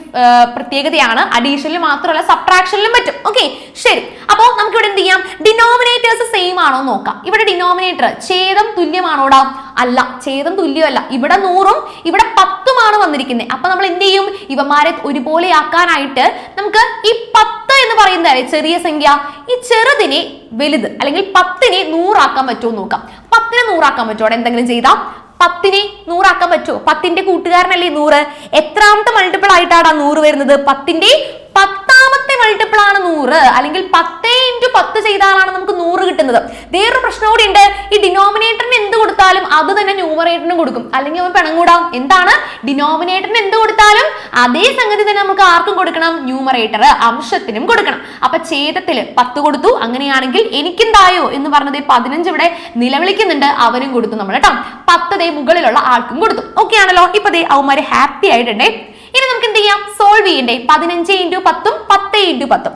പ്രത്യേകതയാണ്. അഡീഷനിൽ മാത്രമല്ല സബ്ട്രാക്ഷനിലും പറ്റും. ഓക്കെ, ശരി. അപ്പോൾ നമുക്ക് ഇവിടെ എന്ത് ചെയ്യാം? ഡിനോമിനേറ്റേഴ്സ് സെയിം ആണോ നോക്കാം. ഇവിടെ ഡിനോമിനേറ്റർ ഛേദം തുല്യമാണോടാ? അല്ല, ഛേദം തുല്യമല്ല. ഇവിടെ 100ഉം ഇവിടെ 10ഉമാണ് വന്നിരിക്കുന്നത്. അപ്പൊ നമ്മൾ എന്ത് ചെയ്യും? ഇവന്മാരെ ഒരുപോലെ ആക്കാനായിട്ട് നമുക്ക് ഈ 10 എന്ന് പറയുന്നത് ചെറിയ സംഖ്യ, ഈ ചെറുതിനെ വലുത് അല്ലെങ്കിൽ 10നെ 100 ആക്കാൻ പറ്റുമോ നോക്കാം. 10നെ 100 ആക്കാൻ പറ്റുമോ? എന്തെങ്കിലും ചെയ്താൽ 10നെ 100 ആക്കാൻ പറ്റുമോ? 10ന്റെ കൂട്ടുകാരനല്ലേ 100. എത്രാമത്തെ മൾട്ടിപ്പിൾ ആയിട്ടാണ് 100 വരുന്നത്? 10ന്റെ 10ാമത്തെ മൾട്ടിപ്പിൾ ആണ് 100. അല്ലെങ്കിൽ 10 × 10 ചെയ്താലാണ് നമുക്ക് 100 കിട്ടുന്നത്. വേറൊരു പ്രശ്നം കൂടി ഉണ്ട്. ഈ ഡിനോമിനേറ്ററിന് എന്ത് കൊടുത്താലും അത് തന്നെ ന്യൂമറേറ്ററിന് കൊടുക്കും, അല്ലെങ്കിൽ അവൻ പിണങ്ങൂടാം. എന്താണ്? ഡിനോമിനേറ്ററിന് എന്ത് കൊടുത്താലും അതേ സംഗതി തന്നെ നമുക്ക് ആർക്കും കൊടുക്കണം? ന്യൂമറേറ്റർ അംശത്തിനും കൊടുക്കണം. അപ്പൊ ഛേദത്തില് 10 കൊടുത്തു. അങ്ങനെയാണെങ്കിൽ എനിക്കെന്തായോ എന്ന് പറഞ്ഞത് 15 ഇവിടെ നിലവിളിക്കുന്നുണ്ട്, അവനും കൊടുത്തു നമ്മൾ കേട്ടോ. 10 മുകളിലുള്ള ആൾക്കും കൊടുത്തു. ഓക്കെ ആണല്ലോ. ഇപ്പൊ അവന്മാര് ഹാപ്പി ആയിട്ടുണ്ടേ. ഇനി നമുക്ക് എന്ത് ചെയ്യാം? സോൾവ് ചെയ്യണ്ടേ? 15 × 10ഉം 10 × 10ഉം.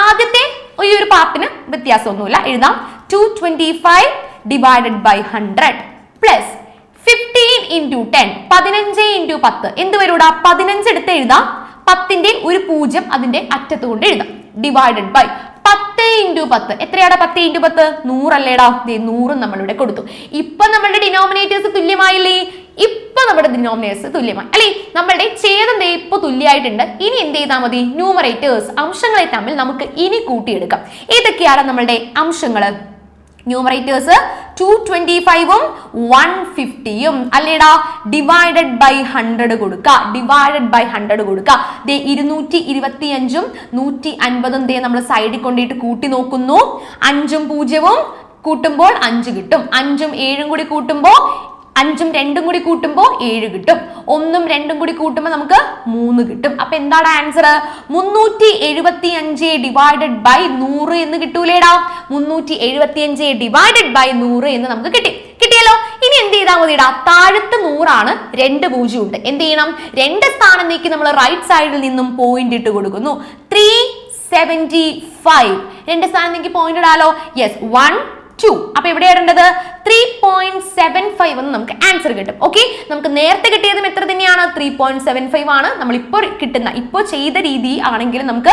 ആദ്യത്തെ ഈ ഒരു പാർട്ടിന് വ്യത്യാസമൊന്നുമില്ല. എഴുതാം 225 ഡിവൈഡഡ് ബൈ 100 പ്ലസ് 15 × 10. 15 × 10 എന്ത് വരൂടാ? 15 എടുത്ത് എഴുതാം. 10ന്റെ ഒരു 0 അതിന്റെ അറ്റത്ത് കൊണ്ട് എഴുതാം. Divided by 10 × 10. എത്രയാടാ 10 × 10? 100 അല്ലേടാ? 100 നമ്മളിവിടെ കൊടുത്തു. ഇപ്പൊ നമ്മളുടെ ഡിനോമിനേറ്റേഴ്സ് തുല്യമായില്ലേ? ഇപ്പൊ നമ്മുടെ ഡിനോമിനേറ്റേഴ്സ് തുല്യമായി അല്ലെ? നമ്മളുടെ ഛേദം ഇപ്പൊ തുല്യമായിട്ടുണ്ട്. ഇനി എന്ത് ചെയ്താൽ മതി? ന്യൂമറേറ്റേഴ്സ് അംശങ്ങളെ തമ്മിൽ നമുക്ക് ഇനി കൂട്ടിയെടുക്കാം. ഏതൊക്കെയാണ് നമ്മളുടെ അംശങ്ങള്? ന്യൂമറേറ്റേഴ്സ് 225ഉം 150ഉം അല്ലേടാ? ഡിവൈഡഡ് ബൈ 100 കൊടുക്കുക. 225ഉം 150ഉം നമ്മൾ സൈഡിൽ കൊണ്ടിട്ട് കൂട്ടി നോക്കുന്നു. 5ഉം 0ഉം കൂട്ടുമ്പോൾ 5 കിട്ടും. 5ഉം 7ഉം കൂടി കൂട്ടുമ്പോൾ 5ഉം 2ഉം കൂടി കൂട്ടുമ്പോൾ 7 കിട്ടും. 1ഉം 2ഉം കൂടി കൂട്ടുമ്പോൾ നമുക്ക് 3 കിട്ടും. അപ്പൊ എന്താണ് ആൻസർ? 375 ഡിവൈഡഡ് ബൈ 100 എന്ന് കിട്ടൂലേടാ? 375 ഡിവൈഡഡ് ബൈ 100 എന്ന് നമുക്ക് കിട്ടിയല്ലോ. ഇനി എന്ത് ചെയ്താൽ മതിടാ? താഴത്ത് 100 ആണ്, 2 0 ഉണ്ട്. എന്ത് ചെയ്യണം? 2 സ്ഥാനം നീക്കി നമ്മൾ റൈറ്റ് സൈഡിൽ നിന്നും പോയിന്റ് ഇട്ട് കൊടുക്കുന്നു. 375. 2 സ്ഥാനം നീക്കി പോയിന്റ് ഇടാലോ. യെസ്, 1 2. അപ്പൊ എവിടെ ഇടേണ്ടത്? 3.75 എന്ന് നമുക്ക് ആൻസർ കിട്ടും. ഓക്കെ, നമുക്ക് നേരത്തെ കിട്ടിയതും എത്ര തന്നെയാണ്? 3.75 ആണ്. നമ്മൾ ഇപ്പോൾ ചെയ്ത രീതി ആണെങ്കിൽ നമുക്ക്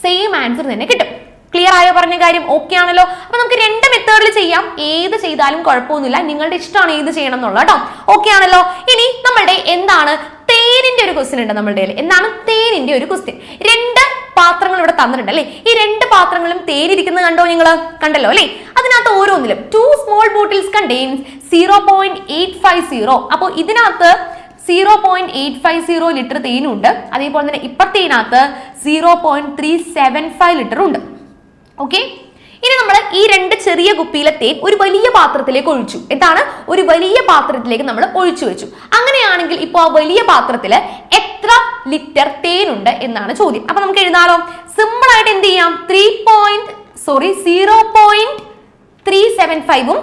സെയിം ആൻസർ തന്നെ കിട്ടും. ക്ലിയർ ആയോ പറഞ്ഞ കാര്യം? ഓക്കെ ആണല്ലോ. അപ്പൊ നമുക്ക് 2 മെത്തേഡിൽ ചെയ്യാം. ഏത് ചെയ്താലും കുഴപ്പമൊന്നുമില്ല, നിങ്ങളുടെ ഇഷ്ടമാണ് ഏത് ചെയ്യണം എന്നുള്ളത് കേട്ടോ. ഓക്കെ ആണല്ലോ. ഇനി നമ്മളുടെ എന്താണ് തേനിന്റെ ഒരു ക്വസ്റ്റ്യൻ ഉണ്ട് നമ്മളുടെ. എന്താണ് തേനിന്റെ ഒരു ക്വസ്റ്റ്യൻ? 2 പാത്രങ്ങൾ ഇവിടെ തന്നിട്ടുണ്ട് അല്ലെ? ഈ 2 പാത്രങ്ങളും തേനിരിക്കുന്നത് കണ്ടോ? നിങ്ങൾ കണ്ടല്ലോ അല്ലെ? അതിനകത്ത് ഓരോന്നിലും 2 സ്മോൾ ബോട്ടിൽസ് കണ്ടെയ്ൻസ് 0.850. അപ്പൊ ഇതിനകത്ത് 0.850 ലിറ്റർ തേനുണ്ട്. അതേപോലെ തന്നെ ഇപ്പത്തേനകത്ത് 0.375 ലിറ്റർ ഉണ്ട്. ഓക്കെ, ഇനി നമ്മൾ ഈ 2 ചെറിയ കുപ്പിയിലെ തേൻ ഒരു വലിയ പാത്രത്തിലേക്ക് ഒഴിച്ചു. എന്താണ്? ഒരു വലിയ പാത്രത്തിലേക്ക് നമ്മൾ ഒഴിച്ചു വെച്ചു. അങ്ങനെയാണെങ്കിൽ ഇപ്പോൾ ആ വലിയ പാത്രത്തിൽ എത്ര ലിറ്റർ തേനുണ്ട് എന്നാണ് ചോദ്യം. അപ്പൊ നമുക്ക് എഴുതാലോ. സിമ്പിൾ ആയിട്ട് എന്ത് ചെയ്യാം? 0.375ഉം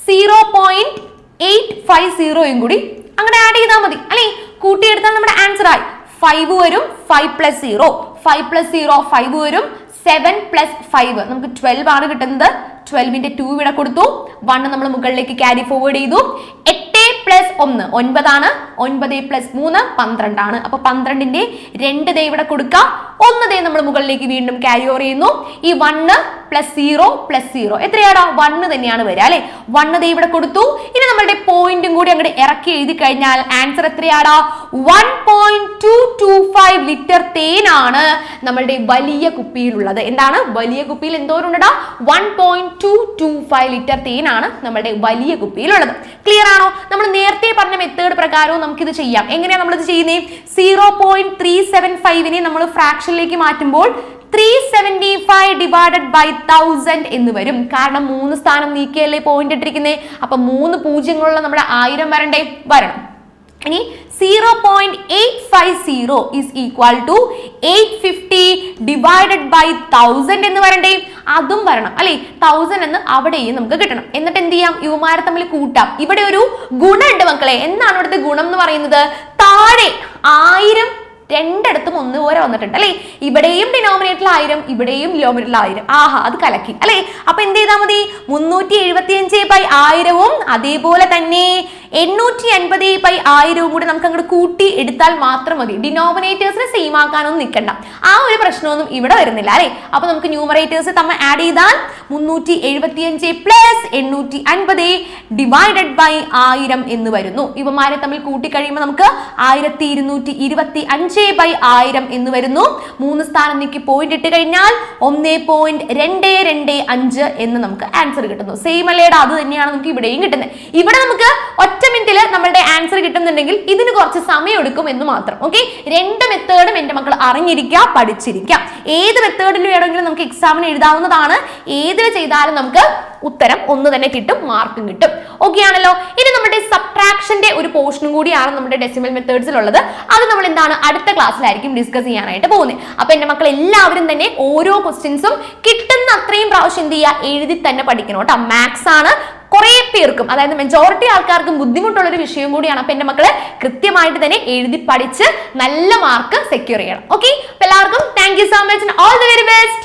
0.850 കൂടി അങ്ങനെ ആഡ് ചെയ്താൽ മതി അല്ലെ? കൂട്ടിയെടുത്താൽ നമ്മുടെ ആൻസർ ആയി. 5 വരും, 5 + 0, 5 + 0 5 വരും, 7 + 5 നമുക്ക് 12 ആണ് കിട്ടുന്നത്. 12ന്റെ 2 ഇവിടെ കൊടുത്തു. 1 നമ്മൾ മുകളിലേക്ക് ക്യാരി ഫോർവേഡ് ചെയ്തു. 8 + 1 9 ആണ്. 9 + 3 12 ആണ്. അപ്പൊ 12ന്റെ 2 ഇവിടെ കൊടുക്കുക. 1 നമ്മൾ മുകളിലേക്ക് വീണ്ടും ക്യാരി ഓവർ ചെയ്യുന്നു. ഈ 1 പ്ലസ് 0 പ്ലസ് 0 എത്രയാടാ 1 തന്നെയാണ് വരിക അല്ലെ. 1 ദേ ഇവിടെ കൊടുത്തു. ഇനി നമ്മളുടെ പോയിന്റും കൂടി അങ്ങോട്ട് ഇറക്കി എഴുതി കഴിഞ്ഞാൽ ആൻസർ എത്രയാടാ 1.225 ലിറ്റർ തേനാണ് നമ്മളുടെ വലിയ കുപ്പിയിലുള്ളത്. എന്താണ് വലിയ കുപ്പിയിൽ എന്തോരം ഉണ്ടടാ 1.225 ലിറ്റർ തേനാണ് നമ്മളുടെ വലിയ കുപ്പിയിലുള്ളത്. ക്ലിയർ ആണോ? നമ്മൾ നേരത്തെ പറഞ്ഞ മെത്തേഡ് പ്രകാരവും നമുക്ക് ഇത് ചെയ്യാം. എങ്ങനെയാണ് നമ്മൾ ഇത് ചെയ്യുന്നത്? 0.375 നമ്മൾ ഫ്രാക്ഷനിലേക്ക് മാറ്റുമ്പോൾ 375 ഡിവൈഡഡ് ബൈ 1000 എന്ന് വരും. കാരണം 3 സ്ഥാനം നീക്കിയല്ലേ പോയിന്റ് ഇട്ടിരിക്കുന്നത്. അപ്പൊ 3 പൂജ്യങ്ങളുള്ള നമ്മുടെ 1000 വരണ്ടേ? വരണം. ഇനി 0.850 is equal to 850 divided by 1000 എന്ന് വരണ്ടേ? അതും വരണം അല്ലെ. 1000 എന്ന് അവിടെയും നമുക്ക് കിട്ടണം. എന്നിട്ട് എന്ത് ചെയ്യാം? ഇവമാരെ തമ്മിൽ കൂട്ടാം. ഇവിടെ ഒരു ഗുണമുണ്ട് മക്കളെ. എന്താണ് ഇവിടുത്തെ ഗുണം എന്ന് പറയുന്നത്? താഴെ 1000 രണ്ടിടത്തും 1 പോലെ വന്നിട്ടുണ്ട് അല്ലെ. ഇവിടെയും ഡിനോമിനേറ്ററിൽ 1000, ഇവിടെയും ഡിനോമിനേറ്ററിൽ 1000. ആഹാ, അത് കലക്കി അല്ലെ. അപ്പൊ എന്ത് ചെയ്താൽ മതി? 375/1000 അതേപോലെ തന്നെ 850/1000 കൂടി നമുക്ക് അങ്ങോട്ട് കൂട്ടി എടുത്താൽ മാത്രം മതി. ഡിനോമിനേറ്റേഴ്സിനെ സെയിം ആക്കാനൊന്നും നിൽക്കണ്ട. ആ ഒരു പ്രശ്നമൊന്നും ഇവിടെ വരുന്നില്ല അല്ലെ. അപ്പൊ നമുക്ക് ന്യൂമറേറ്റേഴ്സ് തമ്മിൽ ആഡ് ചെയ്താൽ 375 പ്ലസ് 850 ഡിവൈഡഡ് ബൈ 1000 എന്ന് വരുന്നു. ഇവമാരെ തമ്മിൽ കൂട്ടി കഴിയുമ്പോൾ നമുക്ക് 1225/1000 എന്ന് വരുന്നു. 3 സ്ഥാനം നീക്കി പോയിന്റ് ഇട്ട് കഴിഞ്ഞാൽ 1.225 എന്ന് നമുക്ക് ആൻസർ കിട്ടുന്നു. സെയിം അല്ലേടാ? അത് തന്നെയാണ് നമുക്ക് ഇവിടെയും കിട്ടുന്നത്. ഇവിടെ നമുക്ക് ഒറ്റ മിനിറ്റിൽ നമ്മളുടെ ആൻസർ കിട്ടുന്നുണ്ടെങ്കിൽ ഇതിന് കുറച്ച് സമയം എടുക്കും എന്ന് മാത്രം. ഓക്കെ, 2 മെത്തേഡും എന്റെ മക്കൾ അറിഞ്ഞിരിക്കുക, പഠിച്ചിരിക്കുക. ഏത് മെത്തേഡിൽ വേണമെങ്കിലും നമുക്ക് എക്സാമിന് എഴുതാവുന്നതാണ്. ഏതിൽ ചെയ്താലും നമുക്ക് ഉത്തരം ഒന്ന് തന്നെ കിട്ടും, മാർക്കും കിട്ടും. ഓക്കെ ആണല്ലോ. ഇനി നമ്മുടെ സബ്ട്രാക്ഷന്റെ ഒരു പോർഷനും കൂടിയാണ് നമ്മുടെ ഡെസിമൽ മെത്തേഡ്സിൽ ഉള്ളത്. അത് നമ്മൾ എന്താണ് അടുത്ത ക്ലാസ്സിലായിരിക്കും ഡിസ്കസ് ചെയ്യാനായിട്ട് പോകുന്നത്. അപ്പൊ എന്റെ മക്കൾ എല്ലാവരും തന്നെ ഓരോ ക്വസ്റ്റ്യൻസും കിട്ടുന്ന അത്രയും പ്രാവശ്യം എന്ത് ചെയ്യുക? എഴുതി തന്നെ പഠിക്കണം കേട്ടോ. മാത്സ് ആണ് കുറെ പേർക്കും, അതായത് മെജോറിറ്റി ആൾക്കാർക്കും ബുദ്ധിമുട്ടുള്ള ഒരു വിഷയം കൂടിയാണ്. അപ്പൊ എന്റെ മക്കളെ കൃത്യമായിട്ട് തന്നെ എഴുതി പഠിച്ച് നല്ല മാർക്ക് സെക്യൂർ ചെയ്യണം. ഓക്കെ, എല്ലാവർക്കും thank you so much, all the very best.